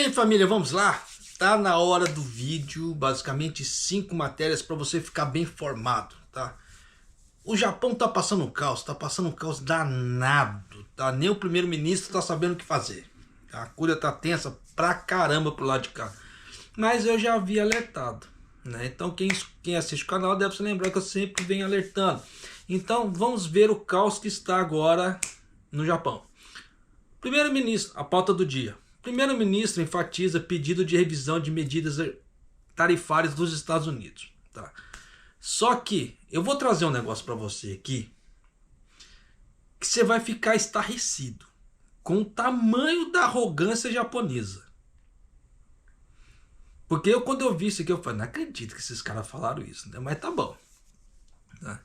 aí, família, vamos lá? Tá na hora do vídeo, basicamente 5 matérias para você ficar bem informado, tá? O Japão tá passando um caos danado, tá? Nem o primeiro-ministro tá sabendo o que fazer. Tá? A coisa tá tensa pra caramba pro lado de cá. Mas eu já havia alertado, né? Então quem assiste o canal deve se lembrar que eu sempre venho alertando. Então vamos ver o caos que está agora no Japão. Primeiro-ministro, a pauta do dia. Primeiro-ministro enfatiza pedido de revisão de medidas tarifárias dos Estados Unidos. Tá? Só que eu vou trazer um negócio para você aqui que você vai ficar estarrecido com o tamanho da arrogância japonesa. Porque quando eu vi isso aqui, eu falei, não acredito que esses caras falaram isso, né? Mas tá bom. Tá?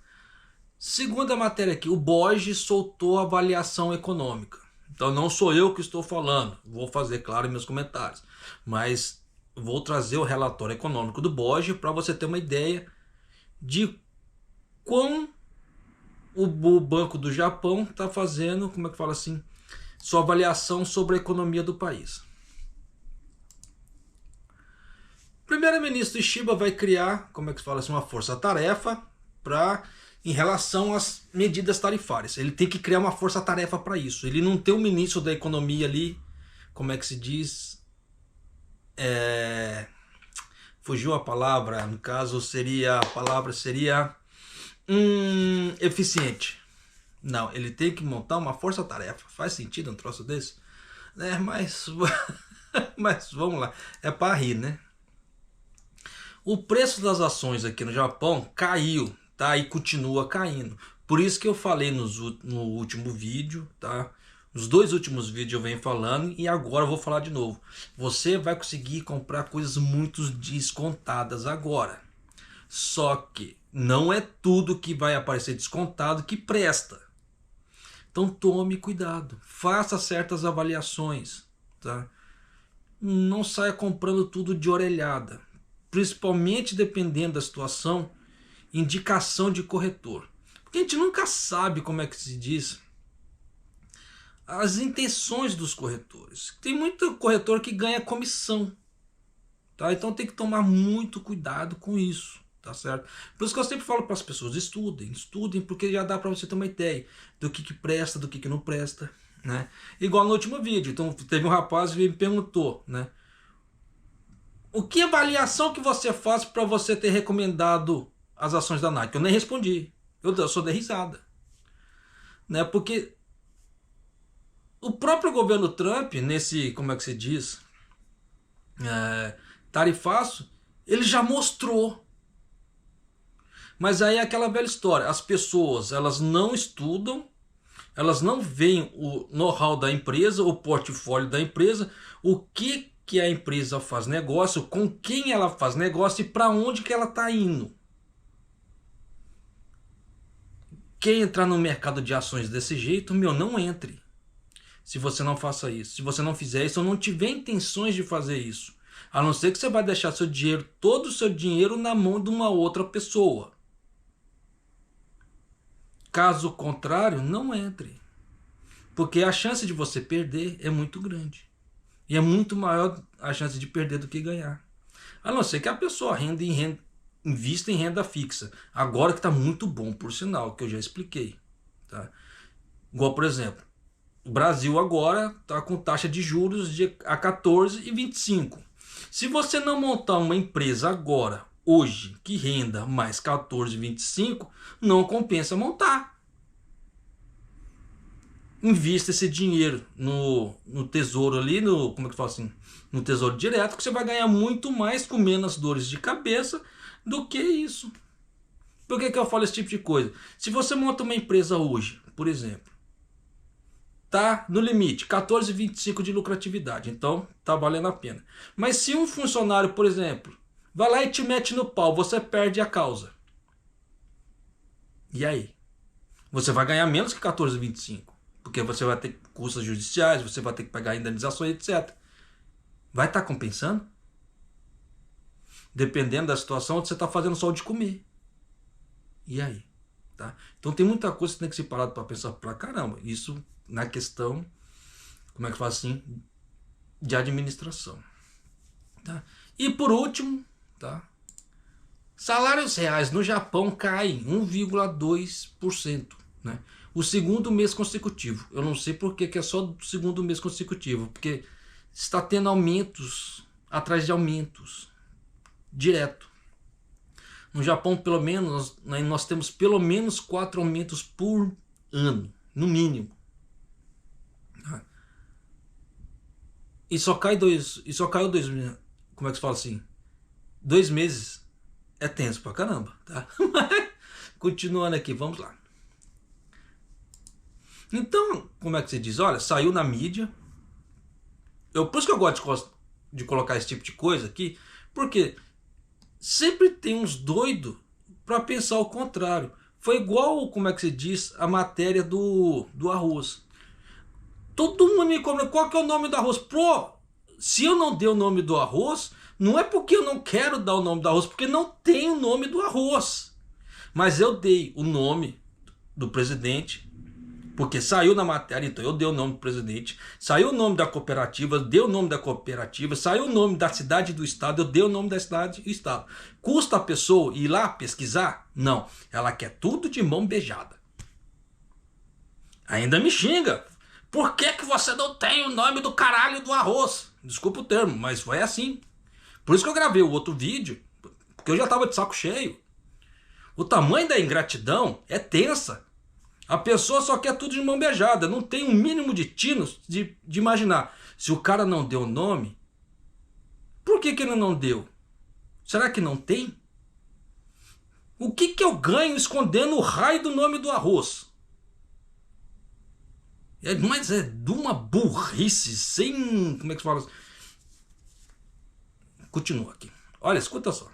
Segunda matéria aqui, o BOJ soltou a avaliação econômica. Então não sou eu que estou falando, vou fazer claro em meus comentários, mas vou trazer o relatório econômico do BOJ para você ter uma ideia de quão o Banco do Japão está fazendo, como é que fala assim, sua avaliação sobre a economia do país. Primeiro-ministro Ishiba vai criar, como é que fala assim, uma força-tarefa em relação às medidas tarifárias. Ele tem que criar uma força-tarefa para isso. Ele não tem um ministro da economia ali, como é que se diz? Fugiu a palavra, no caso a palavra seria eficiente. Não, ele tem que montar uma força-tarefa. Faz sentido um troço desse? Mas vamos lá, é para rir, né? O preço das ações aqui no Japão caiu, tá? E continua caindo. Por isso que eu falei no último vídeo, tá? Nos 2 últimos vídeos eu venho falando e agora eu vou falar de novo. Você vai conseguir comprar coisas muito descontadas agora. Só que não é tudo que vai aparecer descontado que presta. Então tome cuidado. Faça certas avaliações, tá? Não saia comprando tudo de orelhada. Principalmente dependendo da situação, indicação de corretor. Porque a gente nunca sabe, como é que se diz, as intenções dos corretores. Tem muito corretor que ganha comissão, tá? Então tem que tomar muito cuidado com isso, tá certo? Por isso que eu sempre falo para as pessoas, estudem, porque já dá para você ter uma ideia do que presta, do que não presta, né? Igual no último vídeo, então teve um rapaz que me perguntou, né? O que avaliação que você faz para você ter recomendado as ações da Nike? Eu nem respondi. Eu só dei risada. Né? Porque o próprio governo Trump, nesse, como é que se diz, tarifaço, ele já mostrou. Mas aí é aquela velha história. As pessoas, elas não estudam, elas não veem o know-how da empresa, o portfólio da empresa, o que a empresa faz negócio, com quem ela faz negócio e para onde que ela está indo. Quem entrar no mercado de ações desse jeito, não entre. Se você não faça isso. Se você não fizer isso ou não tiver intenções de fazer isso. A não ser que você vai deixar seu dinheiro, todo o seu dinheiro na mão de uma outra pessoa. Caso contrário, não entre. Porque a chance de você perder é muito grande. E é muito maior a chance de perder do que ganhar. A não ser que a pessoa invista em renda fixa. Agora que está muito bom, por sinal, que eu já expliquei. Tá? Igual, por exemplo, o Brasil agora está com taxa de juros a 14,25. Se você não montar uma empresa agora, hoje, que renda mais 14,25, não compensa montar. Invista esse dinheiro no tesouro ali, como é que fala assim? No tesouro direto, que você vai ganhar muito mais com menos dores de cabeça do que isso. Por que eu falo esse tipo de coisa? Se você monta uma empresa hoje, por exemplo, tá no limite, 14,25 de lucratividade, então tá valendo a pena. Mas se um funcionário, por exemplo, vai lá e te mete no pau, você perde a causa. E aí? Você vai ganhar menos que 14,25. Porque você vai ter custas judiciais, você vai ter que pagar indenizações, etc. Vai estar compensando? Dependendo da situação, você está fazendo só o de comer. E aí? Tá? Então tem muita coisa que tem que ser parado para pensar pra caramba. Isso na questão, como é que fala assim? de administração. Tá? E por último, tá? Salários reais no Japão caem 1,2%. Né? O segundo mês consecutivo. Eu não sei por que é só o segundo mês consecutivo, porque está tendo aumentos atrás de aumentos, direto. No Japão, pelo menos, nós temos pelo menos 4 aumentos por ano, no mínimo. E só caiu dois, como é que se fala assim? 2 meses é tenso pra caramba, tá? Mas, continuando aqui, vamos lá. Então, como é que se diz? Olha, saiu na mídia. Por isso que eu gosto de colocar esse tipo de coisa aqui, porque sempre tem uns doidos para pensar o contrário. Foi igual, como é que se diz, a matéria do arroz. Todo mundo me cobra, qual que é o nome do arroz? Pô, se eu não dei o nome do arroz, não é porque eu não quero dar o nome do arroz, porque não tem o nome do arroz. Mas eu dei o nome do presidente, porque saiu na matéria, então eu dei o nome do presidente. Saiu o nome da cooperativa, dei o nome da cooperativa. Saiu o nome da cidade e do estado, eu dei o nome da cidade e estado. Custa a pessoa ir lá pesquisar? Não. Ela quer tudo de mão beijada. Ainda me xinga. Por que você não tem o nome do caralho do arroz? Desculpa o termo, mas foi assim. Por isso que eu gravei o outro vídeo, porque eu já estava de saco cheio. O tamanho da ingratidão é tensa. A pessoa só quer tudo de mão beijada. Não tem um mínimo de tinos de imaginar. Se o cara não deu o nome, por que ele não deu? Será que não tem? O que eu ganho escondendo o raio do nome do arroz? Mas é de uma burrice sem... Como é que se fala? Continua aqui. Olha, escuta só.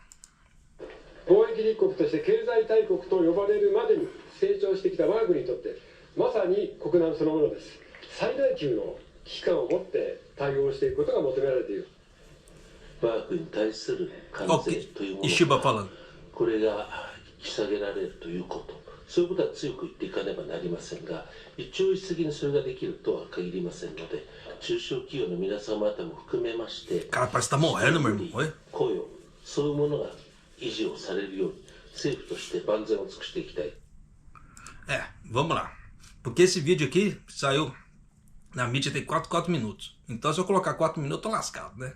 貿易立国として経済大国と呼ばれるまでに成長してきた我が国にとってまさに国難そのものです。最大級の危機感を持って対応していくことが求められている。我が国に対する関税というものがこれが引き下げられるということ、そういうことは強く言っていかねばなりませんが、一朝一夕にそれができるとは限りませんので、中小企業の皆様方も含めまして、Cara, parece que tá morrendo, meu irmão. Oi? 雇用、そういうものが維持をされるように政府として万全を尽くしていきたい。Vamos lá. Porque esse vídeo aqui saiu na mídia tem 4 minutos. Então se eu colocar 4 minutos, eu tô lascado, né?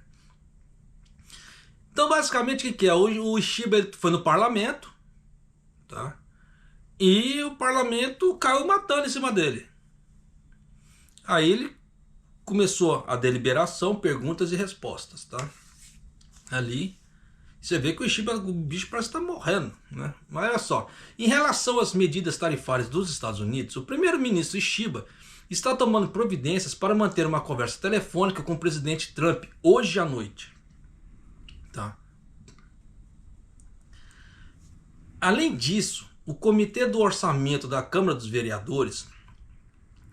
Então basicamente o que é? O Shiba ele foi no parlamento, tá? E o parlamento caiu matando em cima dele. Aí ele começou a deliberação, perguntas e respostas, tá? Ali você vê que o bicho parece estar morrendo, né? Mas olha só, em relação às medidas tarifárias dos Estados Unidos, o primeiro-ministro Shiba está tomando providências para manter uma conversa telefônica com o presidente Trump hoje à noite. Tá? Além disso, o Comitê do Orçamento da Câmara dos Vereadores,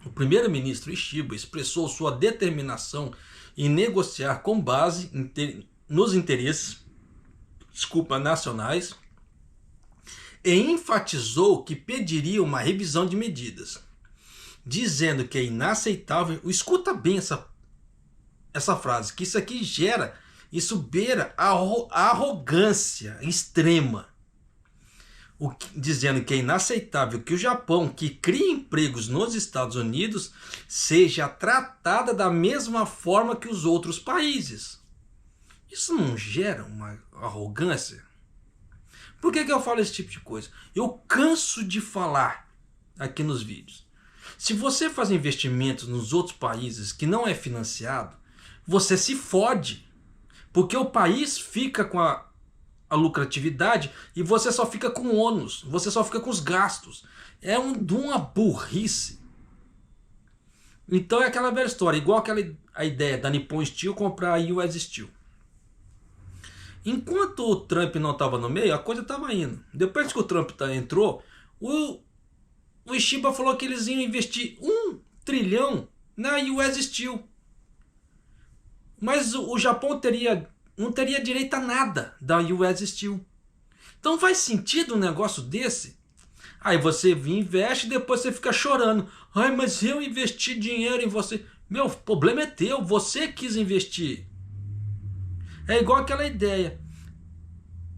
o primeiro-ministro Shiba expressou sua determinação em negociar com base nos interesses nacionais e enfatizou que pediria uma revisão de medidas, dizendo que é inaceitável, escuta bem essa frase, que isso beira a arrogância extrema, dizendo que é inaceitável que o Japão, que cria empregos nos Estados Unidos, seja tratada da mesma forma que os outros países. Isso não gera uma arrogância? Por que eu falo esse tipo de coisa? Eu canso de falar aqui nos vídeos. Se você faz investimentos nos outros países que não é financiado, você se fode. Porque o país fica com a lucratividade e você só fica com o ônus, você só fica com os gastos. É de uma burrice. Então é aquela velha história, igual a ideia da Nippon Steel comprar a US Steel. Enquanto o Trump não estava no meio, a coisa estava indo. Depois que o Trump entrou, o Shiba falou que eles iam investir 1 trilhão na US Steel. Mas o Japão não teria direito a nada da US Steel. Então faz sentido um negócio desse? Aí você investe e depois você fica chorando. Ai, mas eu investi dinheiro em você. Meu, o problema é teu, você quis investir. É igual aquela ideia.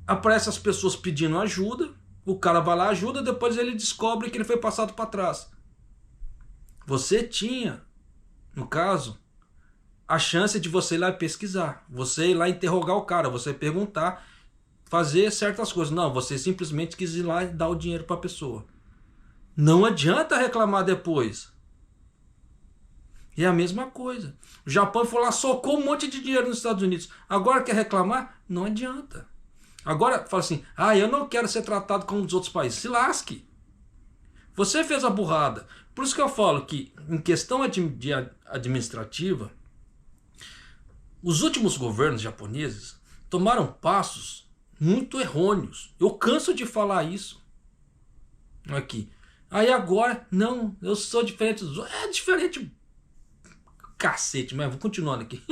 Aparece as pessoas pedindo ajuda, o cara vai lá, ajuda, depois ele descobre que ele foi passado para trás. Você tinha, no caso, a chance de você ir lá pesquisar, você ir lá interrogar o cara, você perguntar, fazer certas coisas. Não, você simplesmente quis ir lá e dar o dinheiro para a pessoa. Não adianta reclamar depois. E é a mesma coisa. O Japão foi lá, socou um monte de dinheiro nos Estados Unidos. Agora quer reclamar? Não adianta. Agora fala assim, eu não quero ser tratado como os outros países. Se lasque. Você fez a burrada. Por isso que eu falo que, em questão administrativa, os últimos governos japoneses tomaram passos muito errôneos. Eu canso de falar isso aqui. Aí agora, não, eu sou diferente dos outros. É diferente, cacete, mas vou continuando aqui.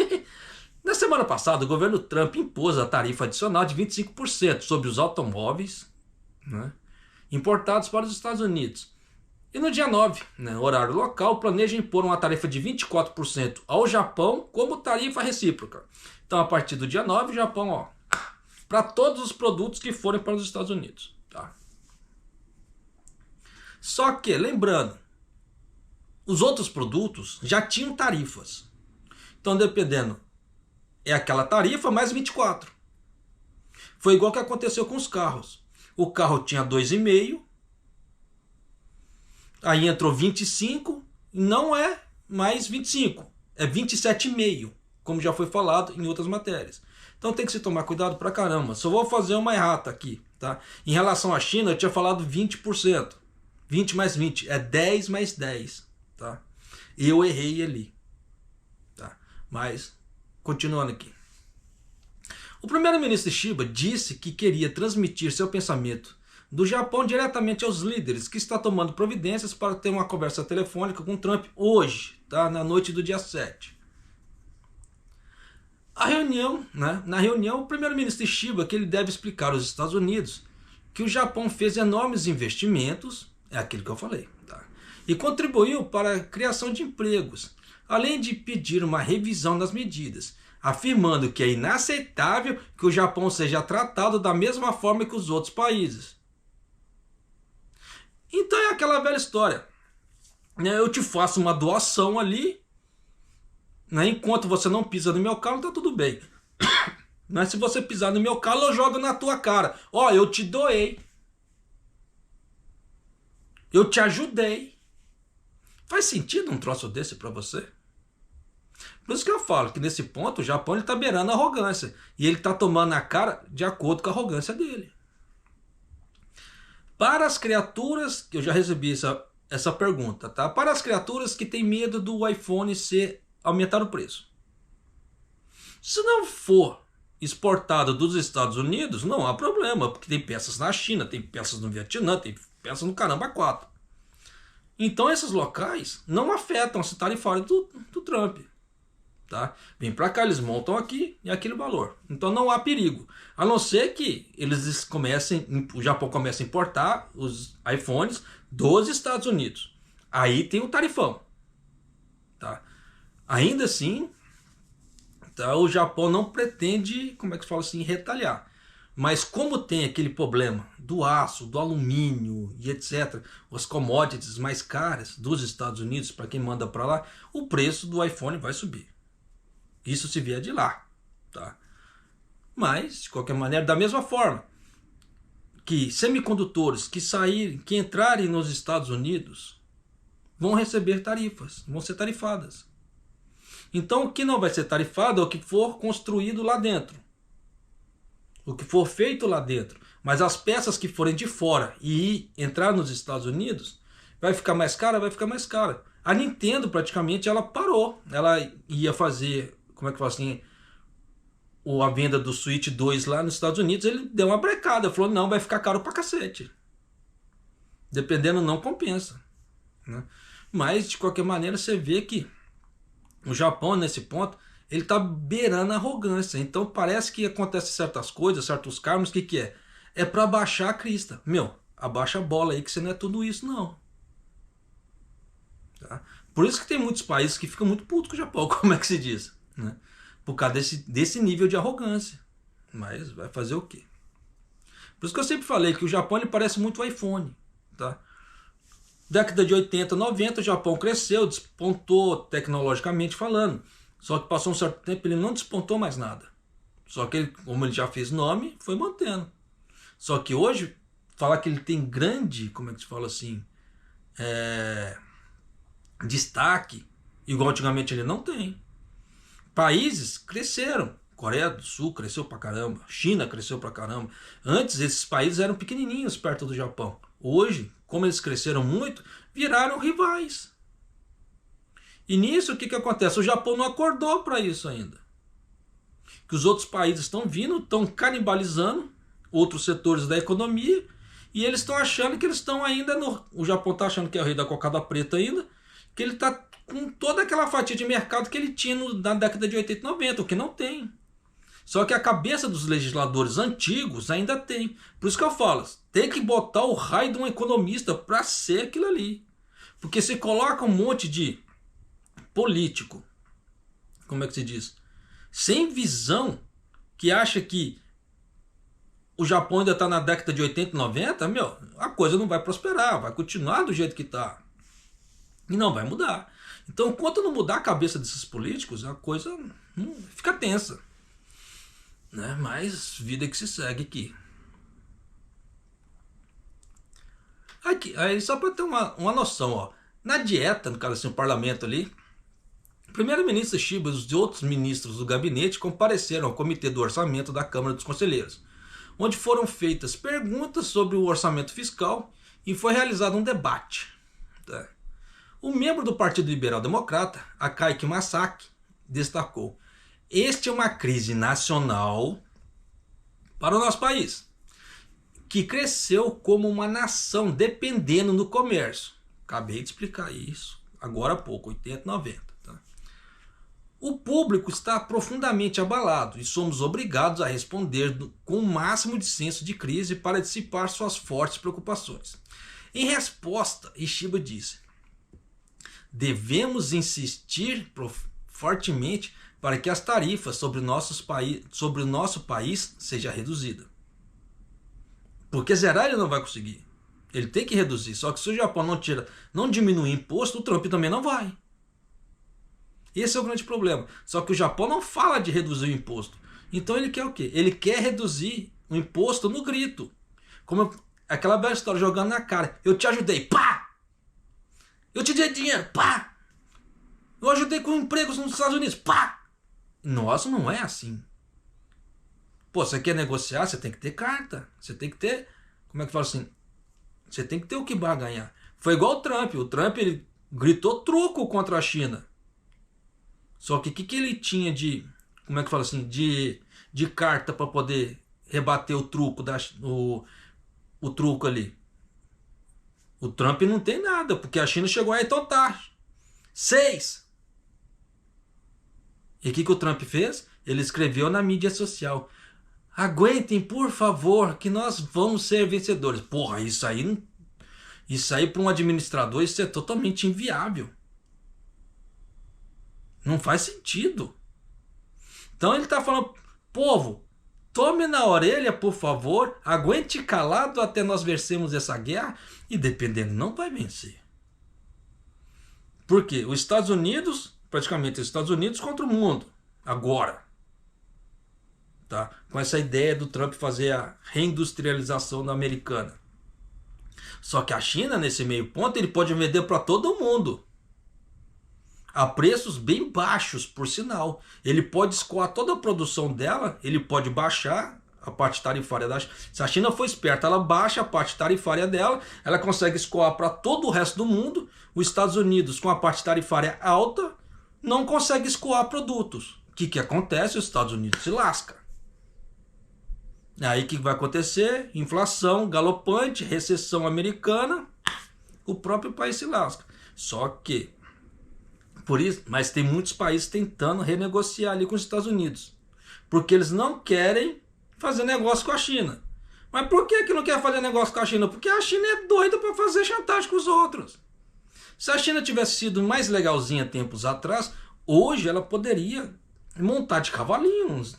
Na semana passada, o governo Trump impôs a tarifa adicional de 25% sobre os automóveis, né, importados para os Estados Unidos. E no dia 9, né, horário local, planeja impor uma tarifa de 24% ao Japão como tarifa recíproca. Então, a partir do dia 9, o Japão, para todos os produtos que forem para os Estados Unidos. Tá? Só que, lembrando, os outros produtos já tinham tarifas. Então, dependendo, é aquela tarifa mais 24. Foi igual que aconteceu com os carros. O carro tinha 2,5, aí entrou 25, não é mais 25, é 27,5, como já foi falado em outras matérias. Então tem que se tomar cuidado pra caramba. Só vou fazer uma errata aqui, tá? Em relação à China, eu tinha falado 20%. 20 mais 20 é 10 mais 10, tá? Eu errei ali, tá? Mas, continuando aqui. O primeiro-ministro Shiba disse que queria transmitir seu pensamento do Japão diretamente aos líderes, que está tomando providências para ter uma conversa telefônica com Trump hoje, tá? Na noite do dia 7. A reunião, né? Na reunião, o primeiro-ministro Shiba que ele deve explicar aos Estados Unidos que o Japão fez enormes investimentos, é aquilo que eu falei, tá? E contribuiu para a criação de empregos, além de pedir uma revisão das medidas, afirmando que é inaceitável que o Japão seja tratado da mesma forma que os outros países. Então é aquela velha história. Eu te faço uma doação ali, né? Enquanto você não pisa no meu calo, tá tudo bem. Mas se você pisar no meu calo, eu jogo na tua cara. Eu te doei. Eu te ajudei. Faz sentido um troço desse para você? Por isso que eu falo que nesse ponto o Japão está beirando a arrogância. E ele está tomando a cara de acordo com a arrogância dele. Para as criaturas, eu já recebi essa pergunta, tá? Para as criaturas que têm medo do iPhone aumentar o preço. Se não for exportado dos Estados Unidos, não há problema, porque tem peças na China, tem peças no Vietnã, tem peças no caramba 4. Então esses locais não afetam a tarifária do Trump. Tá? Vem para cá, eles montam aqui e aquele valor. Então não há perigo. A não ser que o Japão comece a importar os iPhones dos Estados Unidos. Aí tem o tarifão. Tá? Ainda assim, tá, o Japão não pretende, retalhar. Mas como tem aquele problema do aço, do alumínio e etc., as commodities mais caras dos Estados Unidos, para quem manda para lá, o preço do iPhone vai subir. Isso se vier de lá, tá? Mas, de qualquer maneira, da mesma forma que semicondutores que entrarem nos Estados Unidos vão receber tarifas, vão ser tarifadas. Então, o que não vai ser tarifado é o que for construído lá dentro, o que for feito lá dentro. Mas as peças que forem de fora e entrar nos Estados Unidos, vai ficar mais cara? Vai ficar mais cara. A Nintendo, praticamente, ela parou. Ela ia fazer... a venda do Switch 2 lá nos Estados Unidos, ele deu uma brecada, falou, não, vai ficar caro pra cacete. Dependendo, não compensa. Né? Mas, de qualquer maneira, você vê que o Japão, nesse ponto, ele tá beirando a arrogância. Então, parece que acontece certas coisas, certos karmas, o que é? É pra baixar a crista. Abaixa a bola aí, que você não é tudo isso, não. Tá? Por isso que tem muitos países que ficam muito putos com o Japão, como é que se diz, né? Por causa desse nível de arrogância. Mas vai fazer o quê? Por isso que eu sempre falei que o Japão ele parece muito o iPhone, tá? Década de 80, 90, o Japão cresceu, despontou tecnologicamente falando. Só que passou um certo tempo ele não despontou mais nada. Só que ele, como ele já fez nome, foi mantendo. Só que hoje, falar que ele tem grande, como é que se fala assim, destaque, igual antigamente ele não tem. Países cresceram. Coreia do Sul cresceu pra caramba. China cresceu pra caramba. Antes esses países eram pequenininhos perto do Japão. Hoje, como eles cresceram muito, viraram rivais. E nisso o que acontece? O Japão não acordou para isso ainda. Que os outros países estão vindo, estão canibalizando outros setores da economia e eles estão achando que eles estão ainda no... O Japão está achando que é o rei da cocada preta ainda, que ele está com toda aquela fatia de mercado que ele tinha na década de 80 e 90, o que não tem. Só que a cabeça dos legisladores antigos ainda tem. Por isso que eu falo, tem que botar o raio de um economista para ser aquilo ali. Porque se coloca um monte de político, como é que se diz? Sem visão, que acha que o Japão ainda está na década de 80 e 90, a coisa não vai prosperar, vai continuar do jeito que está. E não vai mudar. Então, enquanto não mudar a cabeça desses políticos, a coisa fica tensa. Né? Mas vida que se segue aqui. Aí só para ter uma noção, ó, na dieta, no caso assim, o parlamento ali, o primeiro-ministro Shiba e os outros ministros do gabinete compareceram ao comitê do orçamento da Câmara dos Conselheiros, onde foram feitas perguntas sobre o orçamento fiscal e foi realizado um debate. Tá? O membro do Partido Liberal Democrata, Akaiki Masaki, destacou: este é uma crise nacional para o nosso país, que cresceu como uma nação dependendo do comércio. Acabei de explicar isso agora há pouco, 80, 90. Tá? O público está profundamente abalado e somos obrigados a responder com o máximo de senso de crise para dissipar suas fortes preocupações. Em resposta, Ishiba disse: devemos insistir fortemente para que as tarifas sobre o nosso país seja reduzida. Porque zerar ele não vai conseguir. Ele tem que reduzir. Só que se o Japão não diminuir imposto, o Trump também não vai. Esse é o grande problema. Só que o Japão não fala de reduzir o imposto. Então ele quer o quê? Ele quer reduzir o imposto no grito. Como aquela bela história, jogando na cara. Eu te ajudei, pá! Eu te dei dinheiro, pá! Eu ajudei com empregos nos Estados Unidos, pá! Nossa, não é assim. Pô, você quer negociar, você tem que ter carta. Você tem que ter, como é que fala assim? Você tem que ter o que barganhar. Foi igual o Trump. O Trump ele gritou truco contra a China. Só que o que ele tinha de, como é que fala assim, de carta para poder rebater o truco, o truco ali? O Trump não tem nada, porque a China chegou aí, então tá. 6. E o que o Trump fez? Ele escreveu na mídia social: aguentem, por favor, que nós vamos ser vencedores. Porra, isso aí para um administrador, isso é totalmente inviável. Não faz sentido. Então ele está falando: povo, tome na orelha, por favor, aguente calado até nós vencermos essa guerra, e dependendo, não vai vencer. Por quê? Os Estados Unidos, praticamente os Estados Unidos contra o mundo, agora. Tá? Com essa ideia do Trump fazer a reindustrialização da americana. Só que a China, nesse meio ponto, ele pode vender para todo mundo. A preços bem baixos, por sinal. Ele pode escoar toda a produção dela, ele pode baixar a parte tarifária da China. Se a China for esperta, ela baixa a parte tarifária dela, ela consegue escoar para todo o resto do mundo. Os Estados Unidos, com a parte tarifária alta, não consegue escoar produtos. O que acontece? Os Estados Unidos se lasca. Aí o que vai acontecer? Inflação galopante, recessão americana, o próprio país se lasca. Só que, por isso, mas tem muitos países tentando renegociar ali com os Estados Unidos, porque eles não querem fazer negócio com a China. Mas por que não quer fazer negócio com a China? Porque a China é doida para fazer chantagem com os outros. Se a China tivesse sido mais legalzinha tempos atrás, hoje ela poderia montar de cavalinhos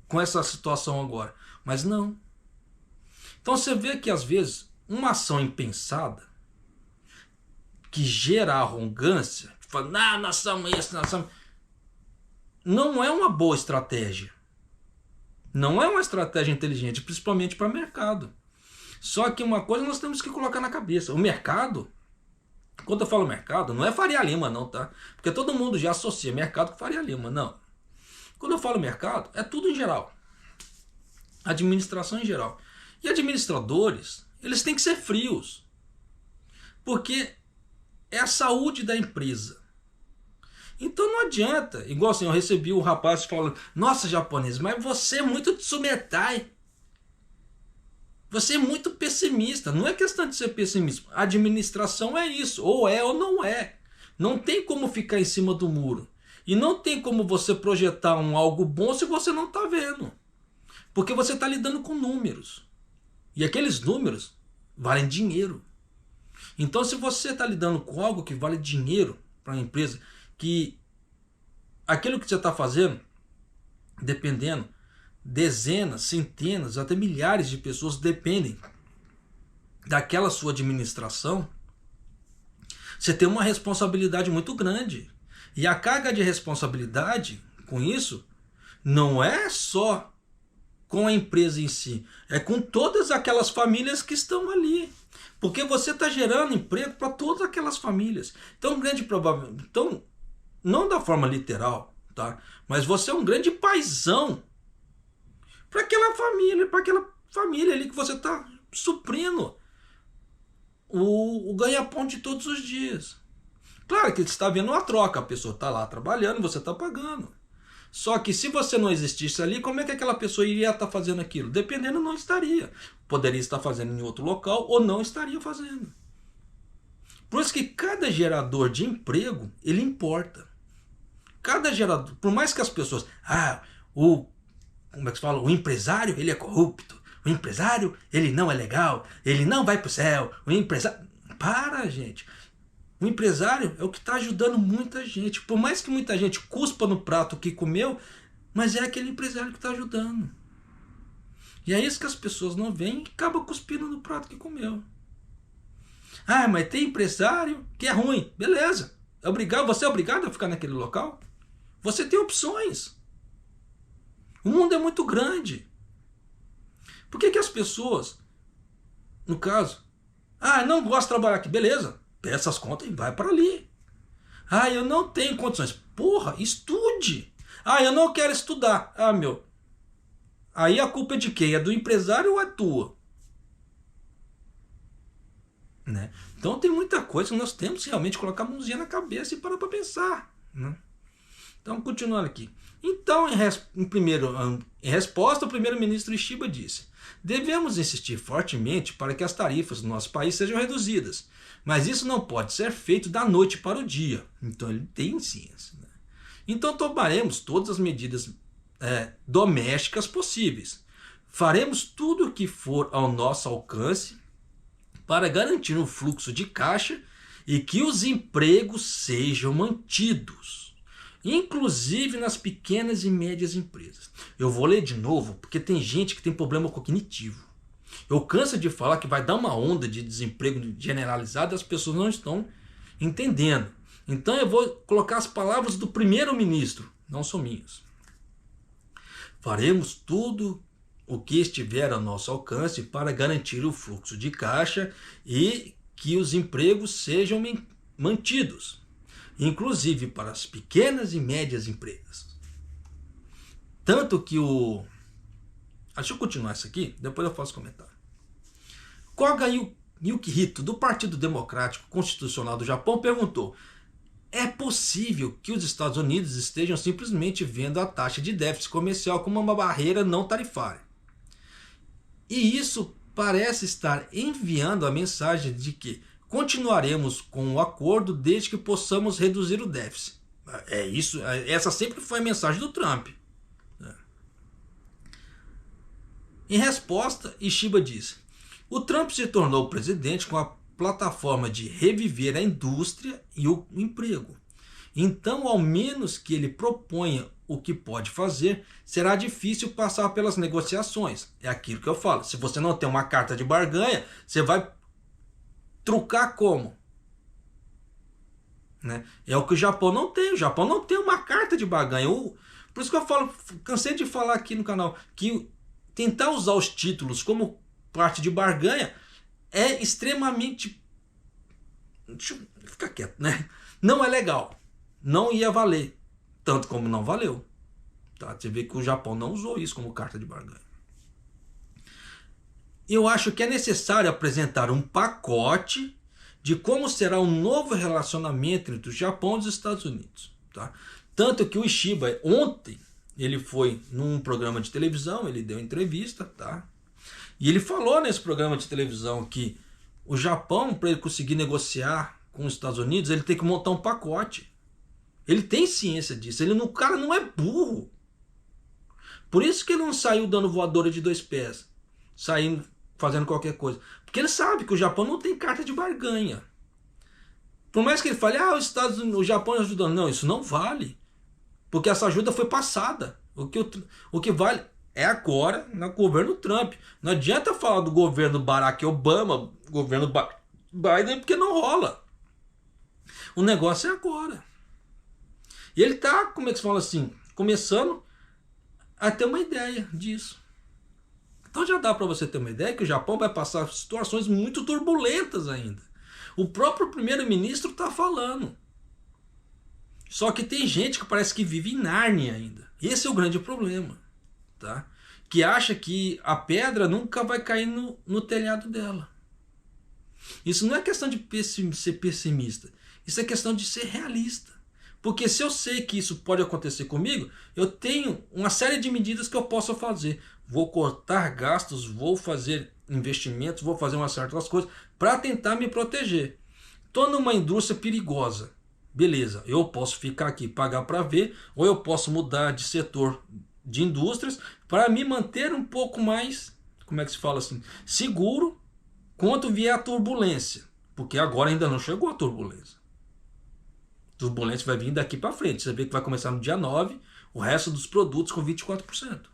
com essa situação agora. Mas não. Então você vê que às vezes uma ação impensada que gera arrogância, que fala, não, nós somos isso, nós somos... Não é uma boa estratégia. Não é uma estratégia inteligente, principalmente para o mercado. Só que uma coisa nós temos que colocar na cabeça. O mercado, quando eu falo mercado, não é Faria Lima não, tá? Porque todo mundo já associa mercado com Faria Lima, não. Quando eu falo mercado, é tudo em geral. Administração em geral. E administradores, eles têm que ser frios. Porque é a saúde da empresa. Então não adianta. Igual assim, eu recebi um rapaz falando, nossa, japonês, mas você é muito tsumetai. Você é muito pessimista. Não é questão de ser pessimista. A administração é isso. Ou é ou não é. Não tem como ficar em cima do muro. E não tem como você projetar algo bom se você não está vendo. Porque você está lidando com números. E aqueles números valem dinheiro. Então se você está lidando com algo que vale dinheiro para a empresa, que aquilo que você está fazendo, dependendo, dezenas, centenas, até milhares de pessoas dependem daquela sua administração, você tem uma responsabilidade muito grande. E a carga de responsabilidade com isso não é só com a empresa em si, é com todas aquelas famílias que estão ali. Porque você está gerando emprego para todas aquelas famílias. Então, grande provável, então, não da forma literal, tá? Mas você é um grande paizão para aquela família ali que você está suprindo o ganha-pão de todos os dias. Claro que você está vendo uma troca, a pessoa está lá trabalhando, você está pagando. Só que se você não existisse ali, como é que aquela pessoa iria estar fazendo aquilo? Dependendo, não estaria. Poderia estar fazendo em outro local ou não estaria fazendo. Por isso que cada gerador de emprego, ele importa. Cada gerador, por mais que as pessoas... como é que se fala? O empresário, ele é corrupto. O empresário, ele não é legal. Ele não vai para o céu. O empresário... Para, gente. O empresário é o que está ajudando muita gente. Por mais que muita gente cuspa no prato que comeu, mas é aquele empresário que está ajudando. E é isso que as pessoas não veem e acabam cuspindo no prato que comeu. Ah, mas tem empresário que é ruim. Beleza. Você é obrigado a ficar naquele local? Você tem opções. O mundo é muito grande. Por que as pessoas, no caso, não gosto de trabalhar aqui. Beleza. Peça as contas e vai para ali. Eu não tenho condições. Porra, estude. Eu não quero estudar. Aí a culpa é de quem? É do empresário ou é tua? Né? Então tem muita coisa que nós temos que realmente colocar a mãozinha na cabeça e parar para pensar. Né? Então, continuando aqui. Então, em resposta, o primeiro-ministro Ishiba disse: devemos insistir fortemente para que as tarifas do nosso país sejam reduzidas, mas isso não pode ser feito da noite para o dia. Então, ele tem ciência. Né? Então, tomaremos todas as medidas domésticas possíveis. Faremos tudo o que for ao nosso alcance para garantir um fluxo de caixa e que os empregos sejam mantidos, inclusive nas pequenas e médias empresas. Eu vou ler de novo, porque tem gente que tem problema cognitivo. Eu canso de falar que vai dar uma onda de desemprego generalizado e as pessoas não estão entendendo. Então eu vou colocar as palavras do primeiro-ministro, não são minhas. Faremos tudo o que estiver ao nosso alcance para garantir o fluxo de caixa e que os empregos sejam mantidos, inclusive para as pequenas e médias empresas. Tanto que Deixa eu continuar isso aqui, depois eu faço comentário. Koga Yukihito, do Partido Democrático Constitucional do Japão, perguntou: é possível que os Estados Unidos estejam simplesmente vendo a taxa de déficit comercial como uma barreira não tarifária? E isso parece estar enviando a mensagem de que continuaremos com o acordo desde que possamos reduzir o déficit. Essa sempre foi a mensagem do Trump. Em resposta, Ishiba disse: o Trump se tornou presidente com a plataforma de reviver a indústria e o emprego. Então, ao menos que ele proponha o que pode fazer, será difícil passar pelas negociações. É aquilo que eu falo. Se você não tem uma carta de barganha, você vai trucar como? Né? É o que o Japão não tem. O Japão não tem uma carta de barganha. Por isso que eu falo, cansei de falar aqui no canal, que tentar usar os títulos como parte de barganha é extremamente... Deixa eu ficar quieto, né? Não é legal. Não ia valer. Tanto como não valeu. Tá? Você vê que o Japão não usou isso como carta de barganha. Eu acho que é necessário apresentar um pacote de como será um novo relacionamento entre o Japão e os Estados Unidos. Tá? Tanto que o Ishiba, ontem, ele foi num programa de televisão, ele deu entrevista, tá? E ele falou nesse programa de televisão que o Japão, para ele conseguir negociar com os Estados Unidos, ele tem que montar um pacote. Ele tem ciência disso. O cara não é burro. Por isso que ele não saiu dando voadora de 2 pés. Saindo, fazendo qualquer coisa. Porque ele sabe que o Japão não tem carta de barganha. Por mais que ele fale, o Japão ajudando. Não, isso não vale. Porque essa ajuda foi passada. O que vale é agora no governo Trump. Não adianta falar do governo Barack Obama, governo Biden, porque não rola. O negócio é agora. E ele está, como é que se fala assim, começando a ter uma ideia disso. Então já dá para você ter uma ideia que o Japão vai passar situações muito turbulentas ainda. O próprio primeiro-ministro está falando. Só que tem gente que parece que vive em Nárnia ainda. Esse é o grande problema. Tá? Que acha que a pedra nunca vai cair no telhado dela. Isso não é questão de ser pessimista. Isso é questão de ser realista. Porque se eu sei que isso pode acontecer comigo, eu tenho uma série de medidas que eu posso fazer. Vou cortar gastos, vou fazer investimentos, vou fazer uma certas coisas para tentar me proteger. Estou numa indústria perigosa. Beleza, eu posso ficar aqui, pagar para ver, ou eu posso mudar de setor de indústrias para me manter um pouco mais, como é que se fala assim, seguro quanto vier a turbulência. Porque agora ainda não chegou a turbulência. Turbulência vai vir daqui para frente. Você vê que vai começar no dia 9, o resto dos produtos com 24%.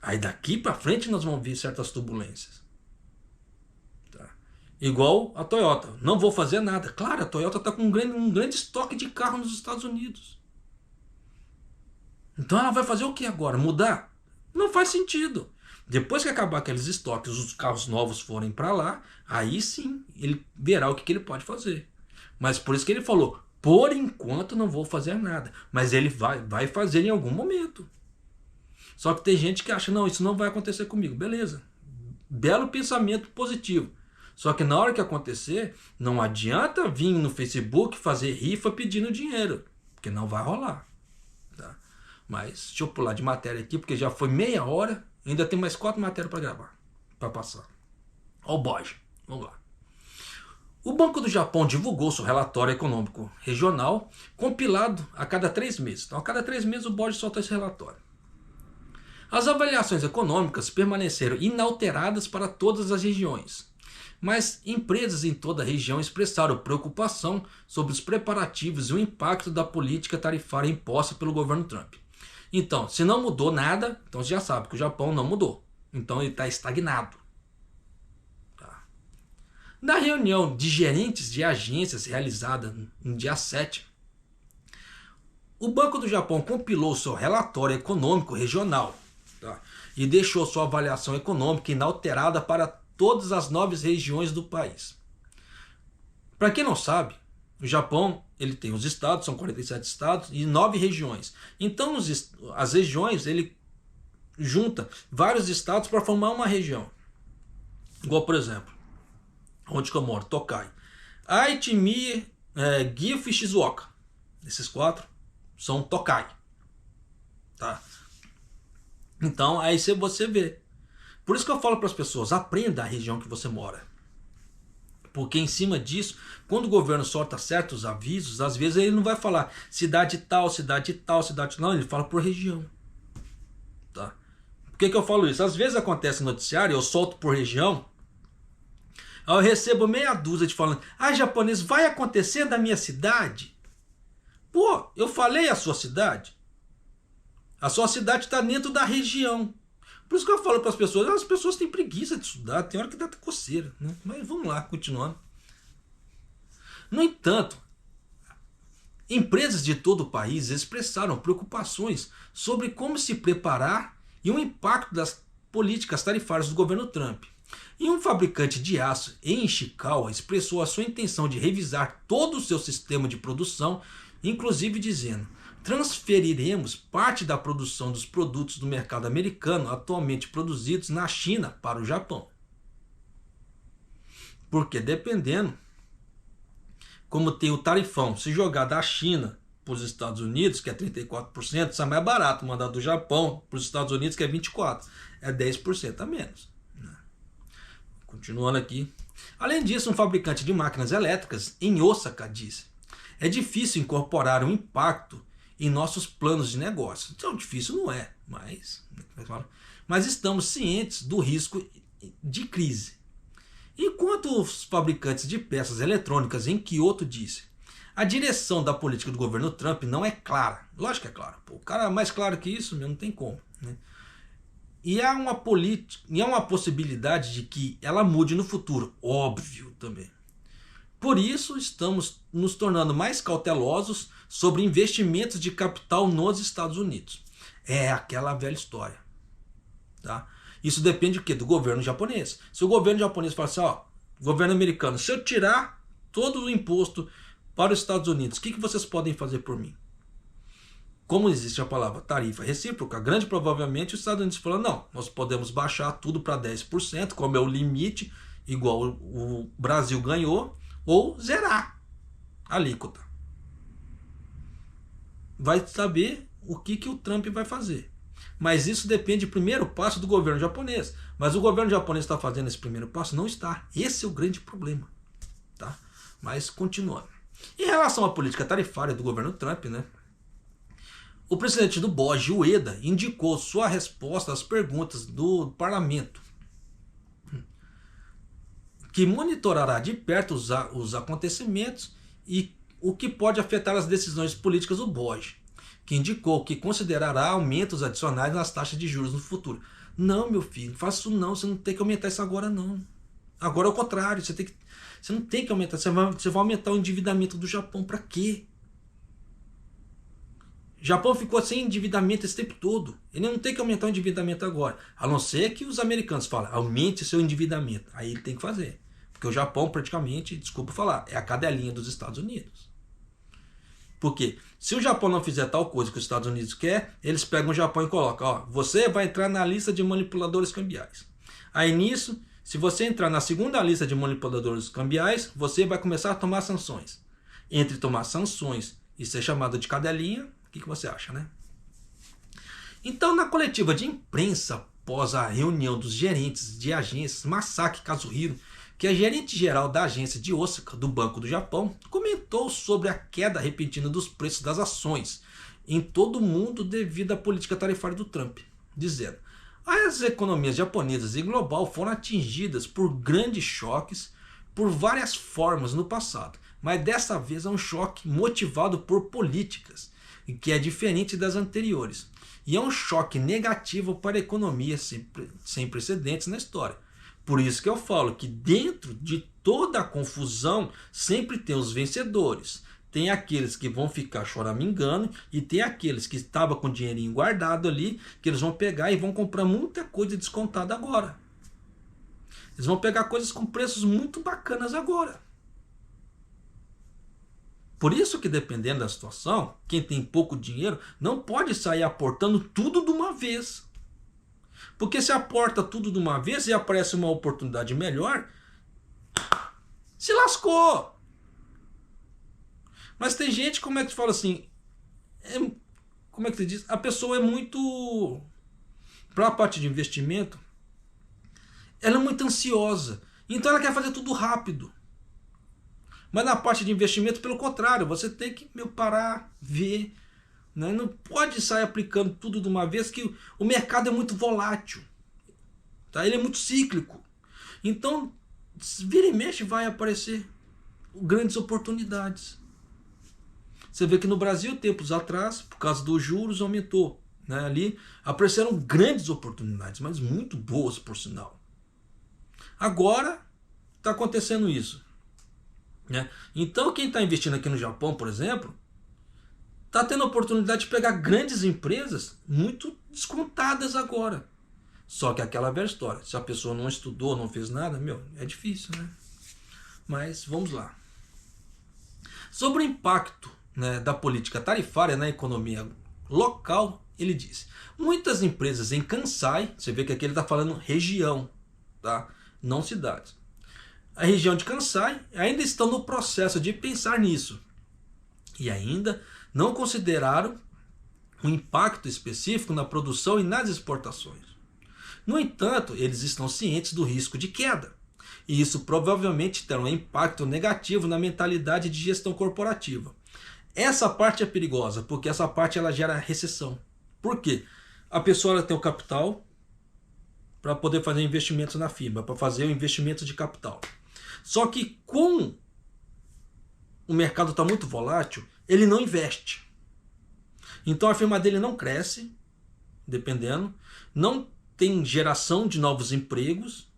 Aí daqui para frente nós vamos ver certas turbulências. Tá? Igual a Toyota. Não vou fazer nada. Claro, a Toyota está com um grande estoque de carro nos Estados Unidos. Então ela vai fazer o que agora? Mudar? Não faz sentido. Depois que acabar aqueles estoques, os carros novos forem para lá, aí sim ele verá o que ele pode fazer. Mas por isso que ele falou, por enquanto não vou fazer nada. Mas ele vai fazer em algum momento. Só que tem gente que acha, não, isso não vai acontecer comigo. Beleza. Belo pensamento positivo. Só que na hora que acontecer, não adianta vir no Facebook fazer rifa pedindo dinheiro. Porque não vai rolar. Tá? Mas deixa eu pular de matéria aqui, porque já foi meia hora. Ainda tem mais 4 matérias para gravar. Para passar. Ó o bode. Vamos lá. O Banco do Japão divulgou seu relatório econômico regional, compilado a cada 3 meses. Então, a cada 3 meses o BOD solta esse relatório. As avaliações econômicas permaneceram inalteradas para todas as regiões, mas empresas em toda a região expressaram preocupação sobre os preparativos e o impacto da política tarifária imposta pelo governo Trump. Então, se não mudou nada, então você já sabe que o Japão não mudou. Então ele está estagnado. Na reunião de gerentes de agências realizada no dia 7, o Banco do Japão compilou seu relatório econômico regional, tá? E deixou sua avaliação econômica inalterada para todas as 9 regiões do país. Para quem não sabe, o Japão ele tem os estados, são 47 estados e 9 regiões. Então as regiões ele junta vários estados para formar uma região. Igual, por exemplo, onde que eu moro? Tokai. Aichi, Mie, Gifu e Shizuoka. Esses 4 são Tokai. Tá? Então, aí você vê. Por isso que eu falo para as pessoas, aprenda a região que você mora. Porque em cima disso, quando o governo solta certos avisos, às vezes ele não vai falar cidade tal, cidade tal, cidade tal, ele fala por região. Tá? Por que eu falo isso? Às vezes acontece no noticiário, eu solto por região, Aí eu recebo meia dúzia de falando, japonês, vai acontecer na minha cidade? Pô, eu falei a sua cidade? A sua cidade está dentro da região. Por isso que eu falo para as pessoas têm preguiça de estudar, tem hora que dá coceira, né? Mas vamos lá, continuando. No entanto, empresas de todo o país expressaram preocupações sobre como se preparar e o impacto das políticas tarifárias do governo Trump. E um fabricante de aço em Ishikawa expressou a sua intenção de revisar todo o seu sistema de produção, inclusive dizendo: transferiremos parte da produção dos produtos do mercado americano atualmente produzidos na China para o Japão. Porque dependendo, como tem o tarifão, se jogar da China para os Estados Unidos, que é 34%, sai mais barato mandar do Japão para os Estados Unidos, que é 24%, é 10% a menos. Continuando aqui. Além disso, um fabricante de máquinas elétricas em Osaka disse: é difícil incorporar um impacto em nossos planos de negócio. Então, difícil não é, mas estamos cientes do risco de crise. Enquanto os fabricantes de peças eletrônicas em Kyoto disse: a direção da política do governo Trump não é clara. Lógico que é clara. Pô, o cara é mais claro que isso, não tem como. Né? E há uma possibilidade de que ela mude no futuro. Óbvio também. Por isso, estamos nos tornando mais cautelosos sobre investimentos de capital nos Estados Unidos. É aquela velha história. Tá? Isso depende do quê? Do governo japonês. Se o governo japonês falar assim, governo americano, se eu tirar todo o imposto para os Estados Unidos, o que vocês podem fazer por mim? Como existe a palavra tarifa recíproca, grande provavelmente os Estados Unidos falam, não, nós podemos baixar tudo para 10%, como é o limite, igual o Brasil ganhou, ou zerar a alíquota. Vai saber o que o Trump vai fazer. Mas isso depende do primeiro passo do governo japonês. Mas o governo japonês está fazendo esse primeiro passo? Não está. Esse é o grande problema. Tá? Mas continuando. Em relação à política tarifária do governo Trump, né? O presidente do BOJ, Ueda, indicou sua resposta às perguntas do parlamento, que monitorará de perto os acontecimentos e o que pode afetar as decisões políticas do BOJ, que indicou que considerará aumentos adicionais nas taxas de juros no futuro. Não, meu filho, não faça isso não, você não tem que aumentar isso agora não. Agora é o contrário, você não tem que aumentar, você vai aumentar o endividamento do Japão, para quê? O Japão ficou sem endividamento esse tempo todo. Ele não tem que aumentar o endividamento agora. A não ser que os americanos falem, aumente seu endividamento. Aí ele tem que fazer. Porque o Japão praticamente, desculpa falar, é a cadelinha dos Estados Unidos. Por quê? Se o Japão não fizer tal coisa que os Estados Unidos quer, eles pegam o Japão e colocam, você vai entrar na lista de manipuladores cambiais. Aí nisso, se você entrar na segunda lista de manipuladores cambiais, você vai começar a tomar sanções. Entre tomar sanções e ser chamado de cadelinha, o que você acha, né? Então, na coletiva de imprensa após a reunião dos gerentes de agências, Masaki Kazuhiro, que é gerente-geral da agência de Osaka do Banco do Japão, comentou sobre a queda repentina dos preços das ações em todo o mundo devido à política tarifária do Trump, dizendo: as economias japonesas e global foram atingidas por grandes choques por várias formas no passado, mas dessa vez é um choque motivado por políticas, que é diferente das anteriores. E é um choque negativo para a economia sem precedentes na história. Por isso que eu falo que dentro de toda a confusão sempre tem os vencedores. Tem aqueles que vão ficar choramingando e tem aqueles que estavam com o dinheirinho guardado ali, que eles vão pegar e vão comprar muita coisa descontada agora. Eles vão pegar coisas com preços muito bacanas agora. Por isso que dependendo da situação, quem tem pouco dinheiro não pode sair aportando tudo de uma vez. Porque se aporta tudo de uma vez e aparece uma oportunidade melhor, se lascou. Mas tem gente, como é que fala assim, como é que se diz? A pessoa é muito, para a parte de investimento, ela é muito ansiosa. Então ela quer fazer tudo rápido. Mas na parte de investimento, pelo contrário, você tem que parar, ver. Né? Não pode sair aplicando tudo de uma vez, que o mercado é muito volátil. Tá? Ele é muito cíclico. Então, vira e mexe vai aparecer grandes oportunidades. Você vê que no Brasil, tempos atrás, por causa dos juros, aumentou. Né? Ali apareceram grandes oportunidades, mas muito boas, por sinal. Agora está acontecendo isso. Né? Então, quem está investindo aqui no Japão, por exemplo, está tendo a oportunidade de pegar grandes empresas muito descontadas agora. Só que aquela velha história, se a pessoa não estudou, não fez nada, é difícil, né? Mas vamos lá. Sobre o impacto, né, da política tarifária na economia local, ele diz: muitas empresas em Kansai, você vê que aqui ele está falando região, tá? Não cidades. A região de Kansai ainda estão no processo de pensar nisso e ainda não consideraram um impacto específico na produção e nas exportações. No entanto, eles estão cientes do risco de queda, e isso provavelmente terá um impacto negativo na mentalidade de gestão corporativa. Essa parte é perigosa, porque essa parte ela gera recessão. Por quê? A pessoa ela tem o capital para poder fazer investimentos na firma, para fazer o investimento de capital. Só que com o mercado está muito volátil, ele não investe. Então a firma dele não cresce, dependendo, não tem geração de novos empregos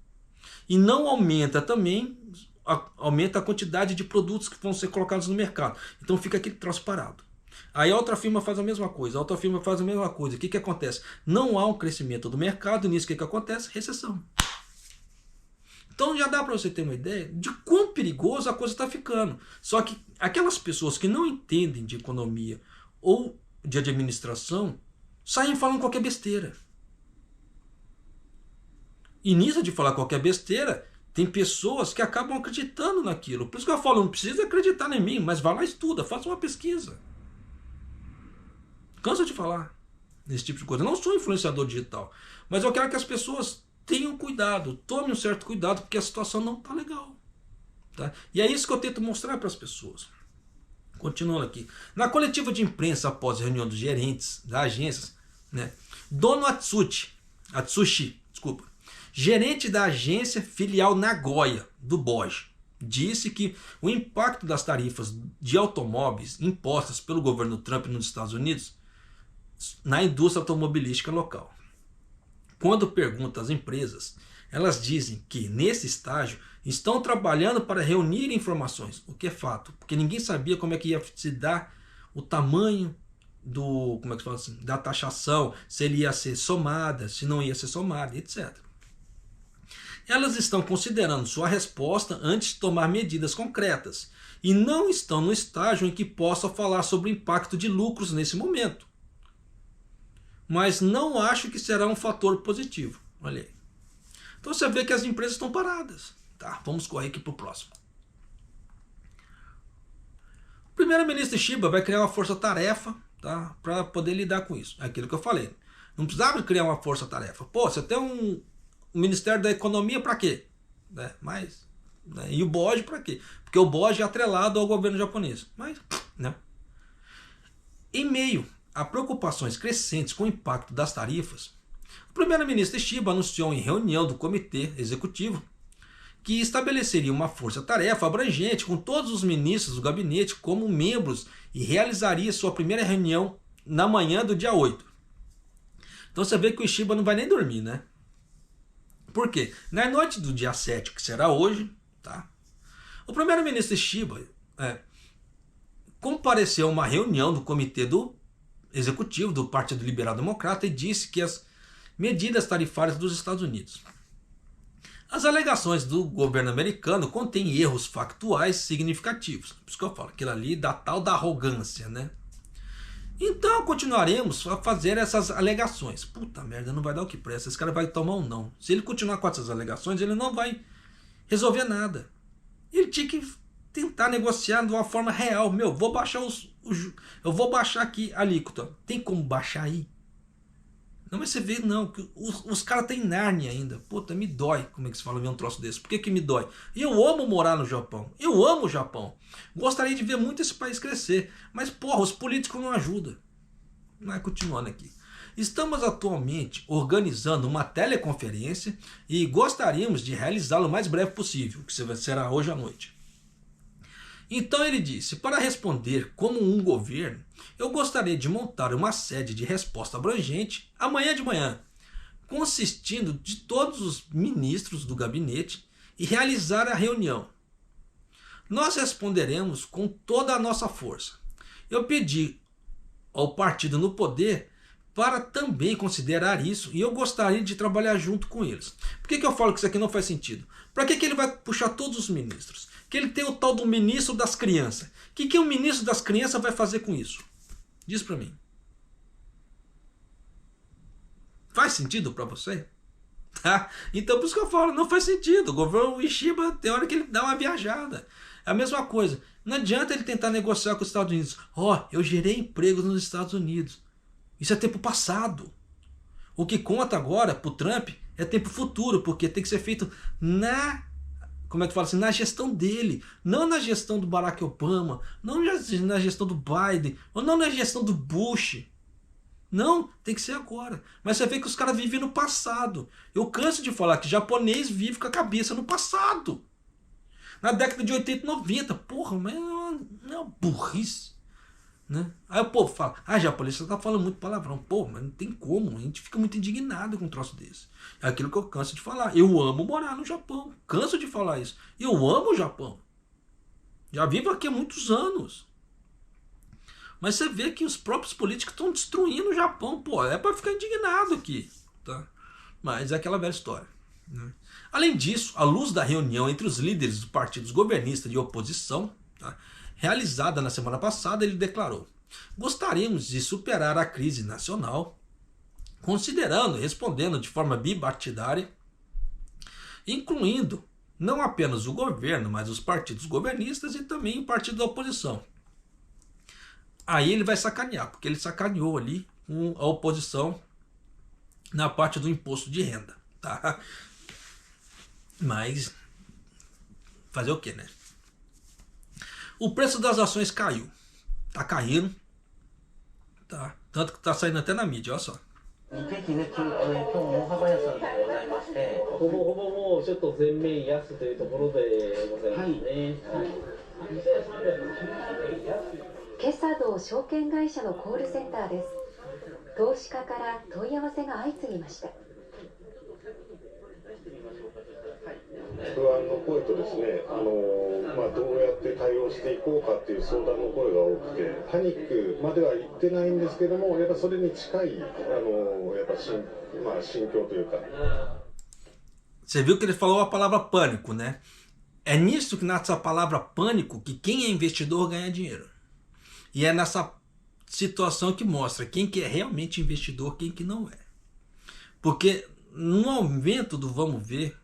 e não aumenta também, aumenta a quantidade de produtos que vão ser colocados no mercado. Então fica aquele troço parado. Aí a outra firma faz a mesma coisa, a outra firma faz a mesma coisa. O que acontece? Não há um crescimento do mercado, e nisso o que acontece? Recessão. Então já dá para você ter uma ideia de quão perigoso a coisa está ficando. Só que aquelas pessoas que não entendem de economia ou de administração saem falando qualquer besteira. E nisso de falar qualquer besteira, tem pessoas que acabam acreditando naquilo. Por isso que eu falo, não precisa acreditar em mim, mas vá lá e estuda, faça uma pesquisa. Canso de falar nesse tipo de coisa. Eu não sou influenciador digital, mas eu quero que as pessoas tenham cuidado, tomem um certo cuidado, porque a situação não está legal. Tá? E é isso que eu tento mostrar para as pessoas. Continuando aqui. Na coletiva de imprensa após a reunião dos gerentes das agências, né, Dono Atsushi, gerente da agência filial Nagoya, do BOJ, disse que o impacto das tarifas de automóveis impostas pelo governo Trump nos Estados Unidos na indústria automobilística local. Quando pergunta às empresas, elas dizem que, nesse estágio, estão trabalhando para reunir informações, o que é fato, porque ninguém sabia como é que ia se dar o tamanho do, como é que fala assim, da taxação, se ele ia ser somada, se não ia ser somada, etc. Elas estão considerando sua resposta antes de tomar medidas concretas e não estão no estágio em que possam falar sobre o impacto de lucros nesse momento. Mas não acho que será um fator positivo. Olha aí. Então você vê que as empresas estão paradas. Tá, vamos correr aqui para o próximo. O primeiro-ministro Shiba vai criar uma força-tarefa, tá, para poder lidar com isso. É aquilo que eu falei. Não precisava criar uma força-tarefa. Pô, você tem um Ministério da Economia para quê? Né? Mas, né? E o BOJ para quê? Porque o BOJ é atrelado ao governo japonês. Mas, né? Em meio a preocupações crescentes com o impacto das tarifas, o primeiro-ministro Shiba anunciou em reunião do comitê executivo que estabeleceria uma força-tarefa abrangente com todos os ministros do gabinete como membros e realizaria sua primeira reunião na manhã do dia 8. Então você vê que o Shiba não vai nem dormir, né? Por quê? Na noite do dia 7, que será hoje, tá? O primeiro-ministro Shiba compareceu a uma reunião do comitê do executivo do Partido Liberal Democrata e disse que as medidas tarifárias dos Estados Unidos. As alegações do governo americano contêm erros factuais significativos. Por isso que eu falo, aquilo ali da tal da arrogância, né? Então continuaremos a fazer essas alegações. Puta merda, não vai dar o que presta. Esse cara vai tomar um não. Se ele continuar com essas alegações, ele não vai resolver nada. Ele tinha que tentar negociar de uma forma real. Meu, vou baixar eu vou baixar aqui a alíquota. Tem como baixar aí? Não, mas você vê, não, que os caras têm Nárnia ainda. Puta, me dói como é que se fala ver um troço desse. Por que me dói? Eu amo morar no Japão. Eu amo o Japão. Gostaria de ver muito esse país crescer. Mas, porra, os políticos não ajudam. Mas continuando aqui. Estamos atualmente organizando uma teleconferência e gostaríamos de realizá-la o mais breve possível, que será hoje à noite. Então ele disse, para responder como um governo, eu gostaria de montar uma sede de resposta abrangente amanhã de manhã, consistindo de todos os ministros do gabinete e realizar a reunião. Nós responderemos com toda a nossa força. Eu pedi ao partido no poder para também considerar isso e eu gostaria de trabalhar junto com eles. Por que eu falo que isso aqui não faz sentido? Para que ele vai puxar todos os ministros? Que ele tem o tal do ministro das crianças. O que o ministro das crianças vai fazer com isso? Diz para mim. Faz sentido para você? Tá? Então por isso que eu falo, não faz sentido. O governo Ishiba tem hora que ele dá uma viajada. É a mesma coisa. Não adianta ele tentar negociar com os Estados Unidos. Eu gerei empregos nos Estados Unidos. Isso é tempo passado. O que conta agora pro Trump é tempo futuro, porque tem que ser feito na gestão dele, não na gestão do Barack Obama, não na gestão do Biden, ou não na gestão do Bush. Não, tem que ser agora. Mas você vê que os caras vivem no passado. Eu canso de falar que japonês vive com a cabeça no passado. Na década de 80 e 90. Porra, mas é uma burrice. Né? Aí o povo fala, japonês, você tá falando muito palavrão. Pô, mas não tem como, a gente fica muito indignado com um troço desse. É aquilo que eu canso de falar. Eu amo morar no Japão, canso de falar isso. Eu amo o Japão. Já vivo aqui há muitos anos. Mas você vê que os próprios políticos estão destruindo o Japão. Pô, é para ficar indignado aqui. Tá? Mas é aquela velha história. Né? Além disso, à luz da reunião entre os líderes dos partidos governistas de oposição, tá? Realizada na semana passada, ele declarou: gostaríamos de superar a crise nacional, considerando e respondendo de forma bipartidária, incluindo não apenas o governo, mas os partidos governistas e também o partido da oposição. Aí ele vai sacanear, porque ele sacaneou ali a oposição na parte do imposto de renda. Tá? Mas fazer o quê, né? O preço das ações caiu. Tá caindo. Tá. Tanto que tá saindo até na mídia, olha só. Você viu que ele falou a palavra pânico, né? É nisso que nessa palavra pânico que quem é investidor ganha dinheiro. E é nessa situação que mostra quem que é realmente investidor, quem que não é. Porque no aumento do vamos ver,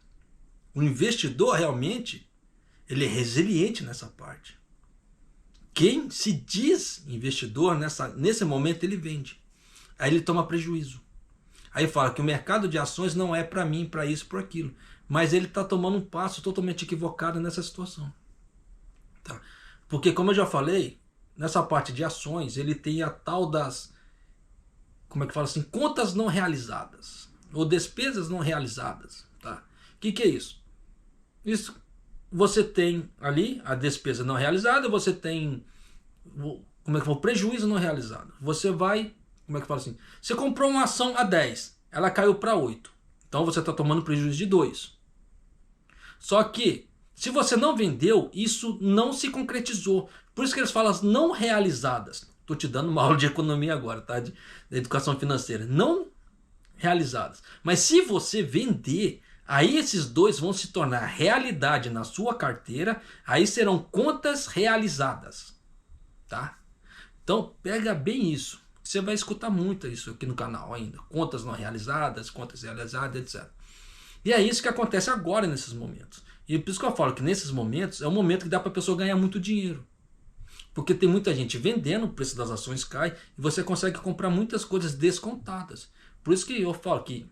o investidor realmente ele é resiliente nessa parte. Quem se diz investidor nesse momento ele vende. Aí ele toma prejuízo. Aí fala que o mercado de ações não é para mim, para isso, para aquilo. Mas ele está tomando um passo totalmente equivocado nessa situação. Tá? Porque como eu já falei, nessa parte de ações ele tem a tal das, como é que fala assim, contas não realizadas. Ou despesas não realizadas. Tá? O que é isso? Isso, você tem ali a despesa não realizada, você tem o prejuízo não realizado. Você vai, como é que fala assim? Você comprou uma ação a 10, ela caiu para 8. Então você está tomando prejuízo de 2. Só que, se você não vendeu, isso não se concretizou. Por isso que eles falam as não realizadas. Estou te dando uma aula de economia agora, tá? De educação financeira. Não realizadas. Mas se você vender, aí esses dois vão se tornar realidade na sua carteira, aí serão contas realizadas, tá? Então pega bem isso, você vai escutar muito isso aqui no canal ainda, contas não realizadas, contas realizadas, etc. E é isso que acontece agora nesses momentos, e por isso que eu falo que nesses momentos é um momento que dá para a pessoa ganhar muito dinheiro, porque tem muita gente vendendo, o preço das ações cai, e você consegue comprar muitas coisas descontadas. Por isso que eu falo que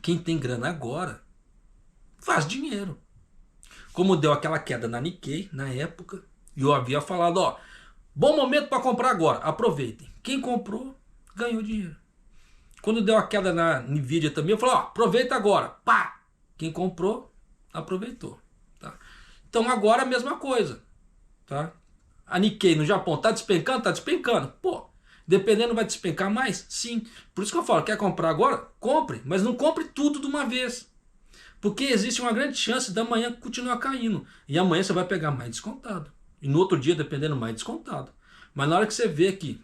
quem tem grana agora faz dinheiro. Como deu aquela queda na Nikkei na época, e eu havia falado, bom momento para comprar agora, aproveitem. Quem comprou ganhou dinheiro. Quando deu a queda na Nvidia também, eu falei, ó, aproveita agora. Pá! Quem comprou, aproveitou. Tá? Então agora a mesma coisa. Tá? A Nikkei no Japão tá despencando? Tá despencando. Pô, dependendo vai despencar mais? Sim. Por isso que eu falo, quer comprar agora? Compre, mas não compre tudo de uma vez. Porque existe uma grande chance da manhã continuar caindo. E amanhã você vai pegar mais descontado. E no outro dia, dependendo, mais descontado. Mas na hora que você vê que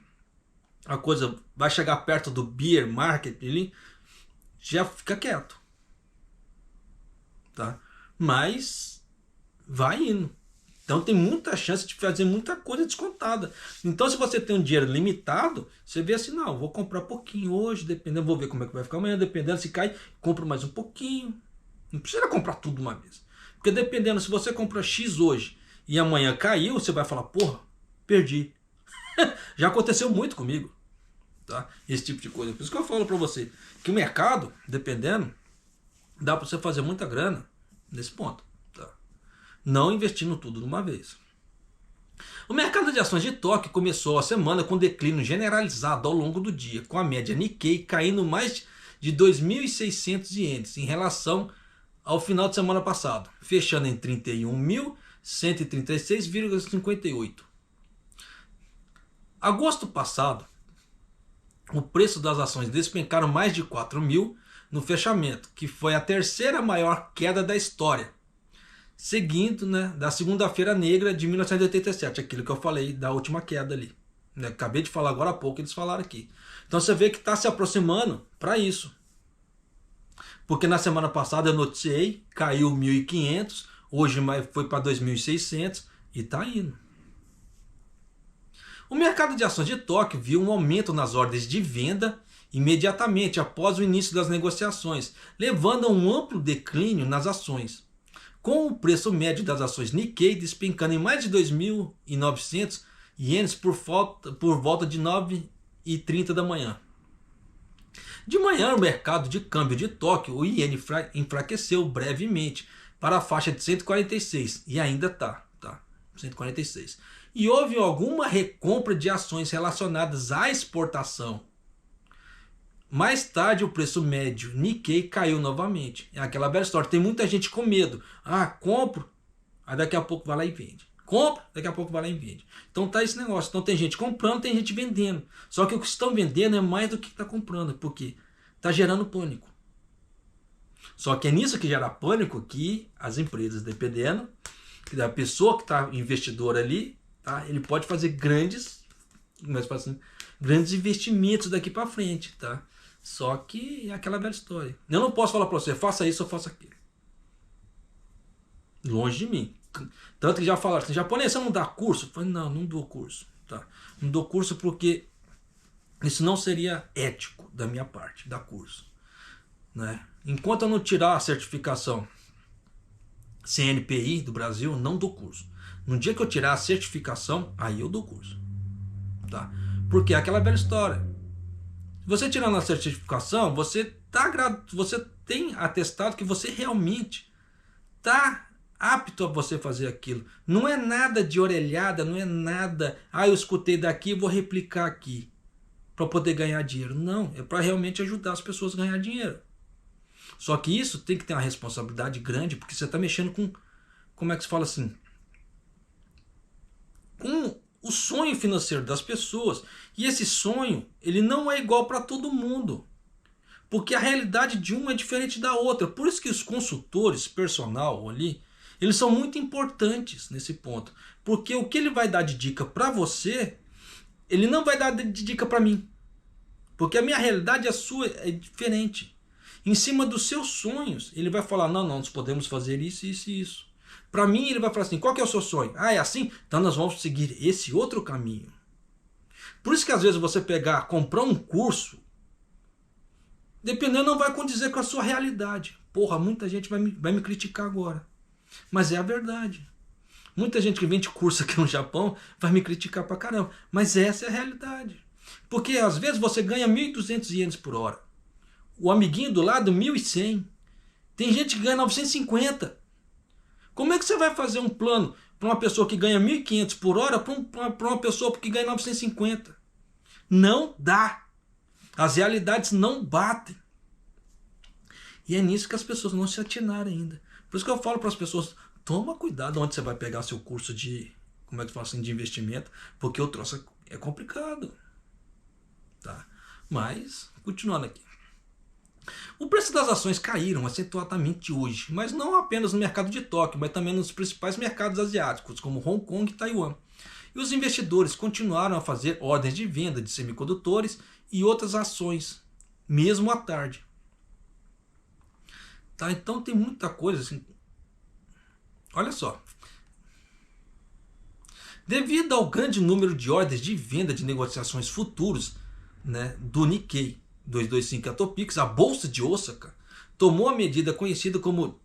a coisa vai chegar perto do bear market ali, já fica quieto. Tá? Mas vai indo. Então tem muita chance de fazer muita coisa descontada. Então se você tem um dinheiro limitado, você vê assim, não, vou comprar pouquinho hoje, dependendo, vou ver como é que vai ficar amanhã, dependendo se cai, compro mais um pouquinho. Não precisa comprar tudo de uma vez. Porque dependendo, se você compra X hoje e amanhã caiu, você vai falar, porra, perdi. Já aconteceu muito comigo. Tá? Esse tipo de coisa. Por isso que eu falo pra você que o mercado, dependendo, dá pra você fazer muita grana nesse ponto. Tá? Não investindo tudo de uma vez. O mercado de ações de Tóquio começou a semana com declínio generalizado ao longo do dia, com a média Nikkei caindo mais de 2.600 ienes em relação ao final de semana passado, fechando em 31.136,58. Agosto passado, o preço das ações despencaram mais de 4.000 no fechamento, que foi a terceira maior queda da história, seguindo, né, da segunda-feira negra de 1987, aquilo que eu falei da última queda ali. Acabei de falar agora há pouco, eles falaram aqui. Então você vê que está se aproximando para isso. Porque na semana passada eu noticiei, caiu 1.500, hoje foi para 2.600 e está indo. O mercado de ações de Tóquio viu um aumento nas ordens de venda imediatamente após o início das negociações, levando a um amplo declínio nas ações, com o preço médio das ações Nikkei despencando em mais de 2.900 ienes por volta de 9h30 da manhã. De manhã, o mercado de câmbio de Tóquio, o iene enfraqueceu brevemente para a faixa de 146 e ainda está, 146. E houve alguma recompra de ações relacionadas à exportação. Mais tarde, o preço médio Nikkei caiu novamente. É aquela velha história. Tem muita gente com medo. Ah, compro, aí daqui a pouco vai lá e vende. Compra, daqui a pouco vai lá e vende. Então tá esse negócio. Então tem gente comprando, tem gente vendendo. Só que o que estão vendendo é mais do que está comprando. Por quê? Está gerando pânico. Só que é nisso que gera pânico que as empresas, dependendo da pessoa que está investidora ali, tá? Ele pode fazer grandes investimentos daqui para frente, tá? Só que é aquela velha história. Eu não posso falar para você, faça isso ou faça aquilo. Longe de mim. Tanto que já falaram assim, japonês, você não dá curso? Eu falei, não dou curso. Tá? Não dou curso porque isso não seria ético da minha parte, dar curso. Né? Enquanto eu não tirar a certificação CNPI do Brasil, não dou curso. No dia que eu tirar a certificação, aí eu dou curso. Tá? Porque é aquela velha história. Se você tirando a certificação, você tem atestado que você realmente está apto a você fazer aquilo. Não é nada de orelhada, não é nada, eu escutei daqui e vou replicar aqui para poder ganhar dinheiro. Não, é para realmente ajudar as pessoas a ganhar dinheiro. Só que isso tem que ter uma responsabilidade grande, porque você está mexendo com, como é que se fala assim, com o sonho financeiro das pessoas. E esse sonho, ele não é igual para todo mundo. Porque a realidade de um é diferente da outra. Por isso que os consultores personal ali, eles são muito importantes nesse ponto. Porque o que ele vai dar de dica para você, ele não vai dar de dica para mim. Porque a minha realidade e a sua é diferente. Em cima dos seus sonhos, ele vai falar, não, nós podemos fazer isso, isso e isso. Para mim, ele vai falar assim, qual que é o seu sonho? É assim? Então nós vamos seguir esse outro caminho. Por isso que às vezes você comprar um curso, dependendo, não vai condizer com a sua realidade. Porra, muita gente vai me criticar agora. Mas é a verdade. Muita gente que vende curso aqui no Japão vai me criticar pra caramba. Mas essa é a realidade. Porque às vezes você ganha 1.200 ienes por hora. O amiguinho do lado, 1.100. Tem gente que ganha 950. Como é que você vai fazer um plano para uma pessoa que ganha 1.500 por hora para uma pessoa que ganha 950? Não dá. As realidades não batem. E é nisso que as pessoas não se atinaram ainda. Por isso que eu falo para as pessoas, toma cuidado onde você vai pegar seu curso de, como é que fala assim, de investimento, porque o troço é complicado. Tá? Mas, continuando aqui. O preço das ações caíram acentuadamente hoje, mas não apenas no mercado de Tóquio, mas também nos principais mercados asiáticos, como Hong Kong e Taiwan. E os investidores continuaram a fazer ordens de venda de semicondutores e outras ações, mesmo à tarde. Tá? Então tem muita coisa assim. Olha só. Devido ao grande número de ordens de venda de negociações futuros, né, do Nikkei 225 Atopix, a bolsa de Osaka tomou a medida conhecida como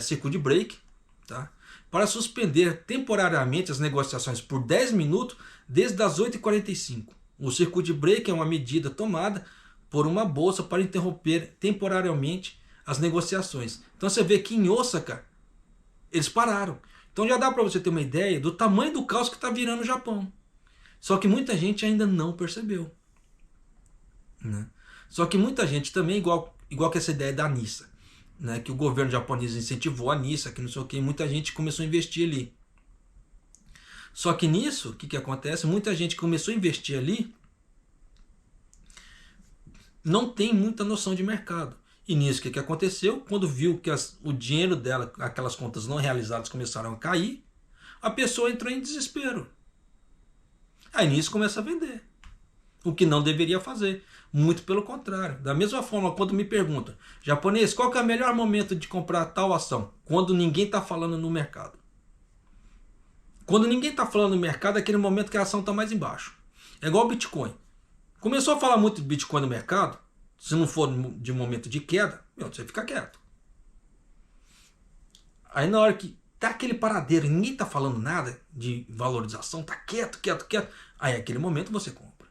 circuit break, tá, para suspender temporariamente as negociações por 10 minutos desde as 8h45. O circuit break é uma medida tomada por uma bolsa para interromper temporariamente as negociações. Então você vê que em Osaka eles pararam. Então já dá para você ter uma ideia do tamanho do caos que está virando o Japão. Só que muita gente ainda não percebeu. Né? Só que muita gente também, igual que essa ideia da Nissa, né? Que o governo japonês incentivou a Nissa, que não sei o que, muita gente começou a investir ali. Só que nisso, o que acontece? Muita gente começou a investir ali, não tem muita noção de mercado. E nisso, o que aconteceu? Quando viu que o dinheiro dela, aquelas contas não realizadas começaram a cair, a pessoa entrou em desespero. Aí nisso começa a vender. O que não deveria fazer. Muito pelo contrário. Da mesma forma, quando me perguntam, japonês, qual que é o melhor momento de comprar tal ação? Quando ninguém está falando no mercado. Quando ninguém está falando no mercado, é aquele momento que a ação está mais embaixo. É igual o Bitcoin. Começou a falar muito de Bitcoin no mercado, se não for de momento de queda, você fica quieto. Aí na hora que tá aquele paradeiro e ninguém tá falando nada de valorização, tá quieto. Aí naquele momento você compra.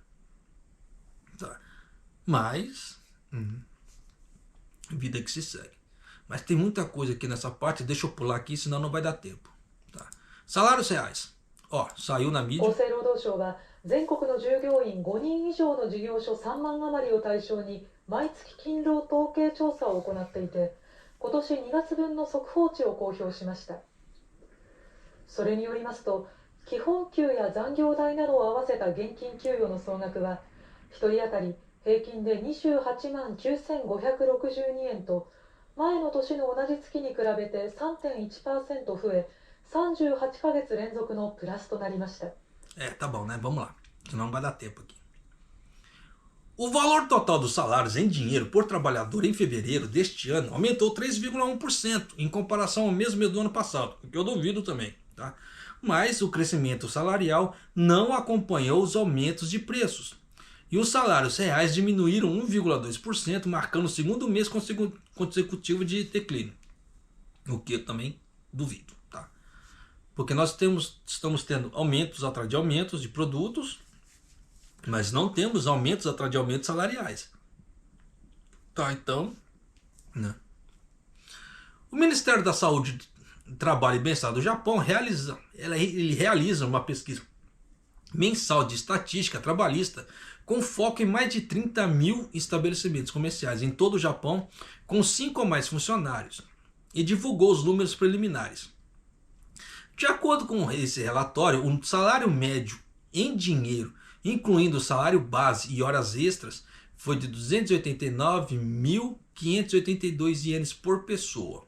Tá. Mas, vida que se segue. Mas tem muita coisa aqui nessa parte, deixa eu pular aqui, senão não vai dar tempo. Tá. Salários reais. Ó, saiu na mídia. 厚生労働省は全国の従業員5人以上の事業所3万余りを対象に毎月勤労統計調査を行っていて、今年2月分の速報値を公表しました。それによりますと、基本給や残業代などを合わせた現金給与の総額は1人当たり平均で28万9562円と、前の年の同じ月に比べて 3.1% 増え、38ヶ月連続のプラスとなりました。Tá bom, né? Vamos lá, senão não vai dar tempo aqui. O valor total dos salários em dinheiro por trabalhador em fevereiro deste ano aumentou 3,1% em comparação ao mesmo mês do ano passado, o que eu duvido também. Tá? Mas o crescimento salarial não acompanhou os aumentos de preços. E os salários reais diminuíram 1,2%, marcando o segundo mês consecutivo de declínio. O que eu também duvido. Tá? Porque nós estamos tendo aumentos atrás de aumentos de produtos, mas não temos aumentos atrás de aumentos salariais. Tá, então, né? O Ministério da Saúde, Trabalho e Bem-Estar do Japão ele realiza uma pesquisa mensal de estatística trabalhista com foco em mais de 30 mil estabelecimentos comerciais em todo o Japão, com 5 ou mais funcionários, e divulgou os números preliminares. De acordo com esse relatório, o salário médio em dinheiro, incluindo o salário base e horas extras, foi de 289.582 ienes por pessoa,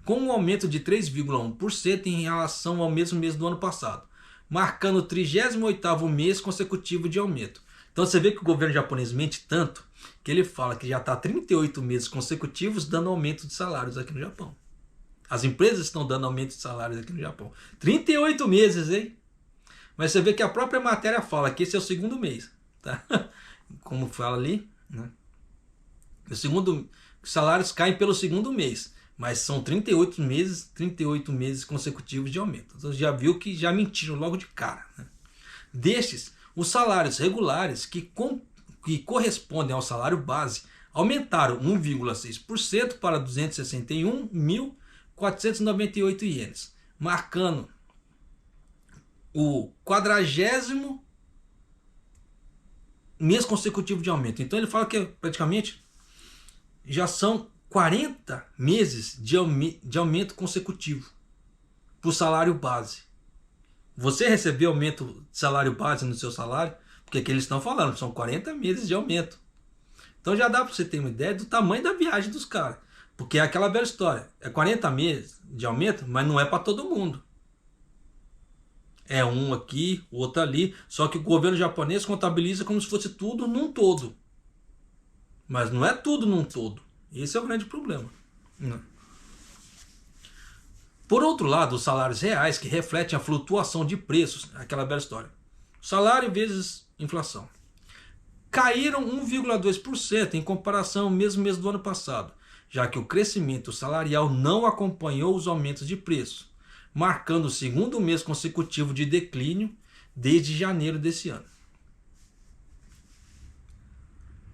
com um aumento de 3,1% em relação ao mesmo mês do ano passado, marcando o 38º mês consecutivo de aumento. Então você vê que o governo japonês mente tanto que ele fala que já está 38 meses consecutivos dando aumento de salários aqui no Japão. As empresas estão dando aumento de salários aqui no Japão. 38 meses, hein? Mas você vê que a própria matéria fala que esse é o segundo mês. Tá? Como fala ali, né? Os salários caem pelo segundo mês. Mas são 38 meses consecutivos de aumento. Então já viu que já mentiram logo de cara. Né? Destes, os salários regulares que correspondem ao salário base aumentaram 1,6% para 261.498 ienes, marcando o 40º mês consecutivo de aumento. Então ele fala que praticamente já são 40 meses de aumento consecutivo para o salário base. Você recebeu aumento de salário base no seu salário? Porque é que eles estão falando, são 40 meses de aumento. Então já dá para você ter uma ideia do tamanho da viagem dos caras. Porque é aquela velha história, é 40 meses de aumento, mas não é para todo mundo. É um aqui, outro ali, só que o governo japonês contabiliza como se fosse tudo num todo. Mas não é tudo num todo. Esse é o grande problema. Não. Por outro lado, os salários reais que refletem a flutuação de preços, aquela velha história. Salário vezes inflação. Caíram 1,2% em comparação ao mesmo mês do ano passado, já que o crescimento salarial não acompanhou os aumentos de preço, marcando o segundo mês consecutivo de declínio desde janeiro desse ano.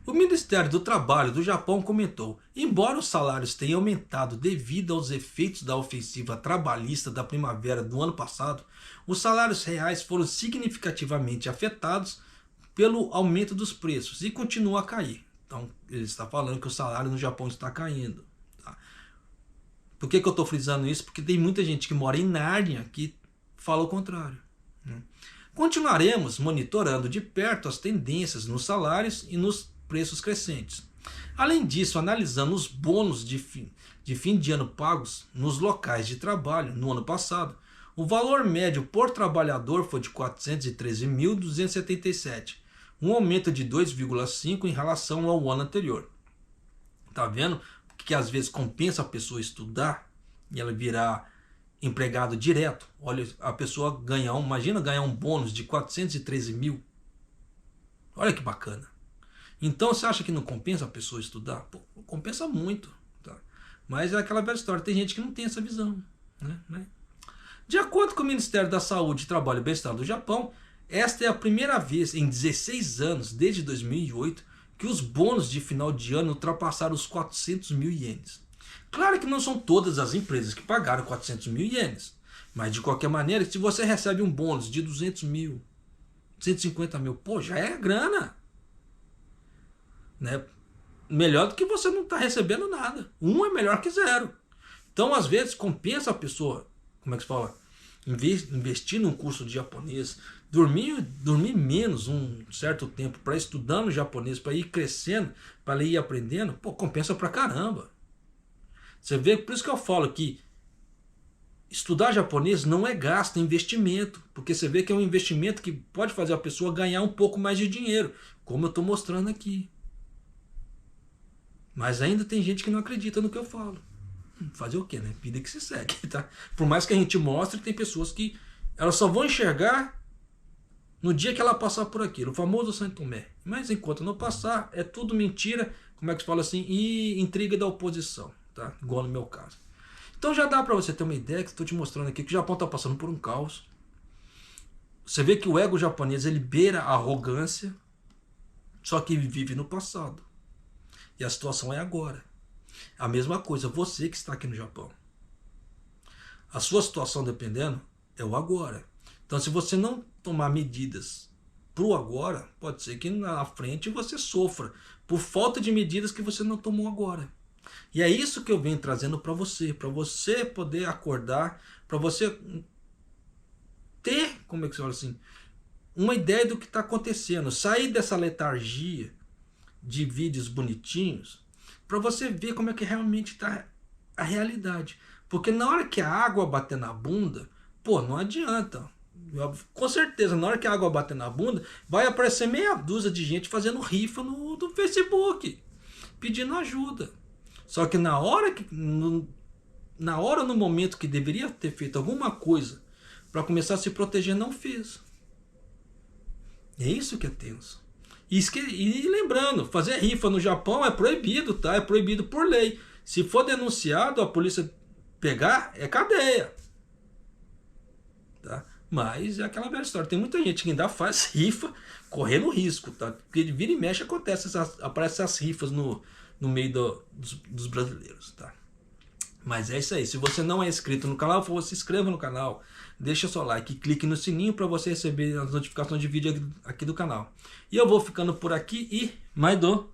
O Ministério do Trabalho do Japão comentou: embora os salários tenham aumentado devido aos efeitos da ofensiva trabalhista da primavera do ano passado, os salários reais foram significativamente afetados pelo aumento dos preços e continuam a cair. Então, ele está falando que o salário no Japão está caindo. Tá? Por que eu estou frisando isso? Porque tem muita gente que mora em Nárnia que fala o contrário. Né? Continuaremos monitorando de perto as tendências nos salários e nos preços crescentes. Além disso, analisando os bônus de fim de ano pagos nos locais de trabalho no ano passado, o valor médio por trabalhador foi de 413.277, um aumento de 2,5 em relação ao ano anterior. Tá vendo? Que às vezes compensa a pessoa estudar e ela virar empregado direto. Olha, a pessoa imagina ganhar um bônus de 413 mil. Olha que bacana. Então você acha que não compensa a pessoa estudar? Pô, compensa muito. Tá? Mas é aquela velha história, tem gente que não tem essa visão. Né? De acordo com o Ministério da Saúde, Trabalho e Bem-Estar do Japão, esta é a primeira vez em 16 anos, desde 2008, que os bônus de final de ano ultrapassaram os 400 mil ienes. Claro que não são todas as empresas que pagaram 400 mil ienes, mas de qualquer maneira, se você recebe um bônus de 200 mil, 150 mil, pô, já é grana. Né? Melhor do que você não estar recebendo nada. Um é melhor que zero. Então, às vezes, compensa a pessoa, como é que se fala? Investir num curso de japonês, dormir menos um certo tempo para estudando japonês, para ir crescendo, para ir aprendendo, pô, compensa pra caramba. Você vê, por isso que eu falo que estudar japonês não é gasto, é investimento, porque você vê que é um investimento que pode fazer a pessoa ganhar um pouco mais de dinheiro, como eu estou mostrando aqui. Mas ainda tem gente que não acredita no que eu falo. Fazer o quê, né? Vida que se segue, tá? Por mais que a gente mostre, tem pessoas que elas só vão enxergar no dia que ela passar por aquilo, o famoso Santo Tomé. Mas enquanto não passar, é tudo mentira, como é que se fala assim, e intriga da oposição, tá? Igual no meu caso. Então já dá para você ter uma ideia que estou te mostrando aqui que o Japão está passando por um caos. Você vê que o ego japonês ele beira a arrogância, só que vive no passado. E a situação é agora. A mesma coisa, você que está aqui no Japão. A sua situação, dependendo, é o agora. Então, se você não tomar medidas pro agora, pode ser que na frente você sofra por falta de medidas que você não tomou agora. E é isso que eu venho trazendo para você poder acordar, para você ter, como é que se fala assim, uma ideia do que está acontecendo, sair dessa letargia de vídeos bonitinhos, para você ver como é que realmente está a realidade. Porque na hora que a água bater na bunda, pô, não adianta. Com certeza, na hora que a água bater na bunda, vai aparecer meia dúzia de gente fazendo rifa no Facebook, pedindo ajuda. Só que no momento que deveria ter feito alguma coisa para começar a se proteger, não fez. É isso que é tenso. E lembrando, fazer rifa no Japão é proibido, tá? É proibido por lei. Se for denunciado, a polícia pegar, é cadeia. Tá? Mas é aquela velha história. Tem muita gente que ainda faz rifa correndo risco, tá? Porque de vira e mexe aparecem as rifas no meio dos brasileiros, tá? Mas é isso aí. Se você não é inscrito no canal, por favor, se inscreva no canal. Deixa seu like e clique no sininho para você receber as notificações de vídeo aqui do canal. E eu vou ficando por aqui e mais do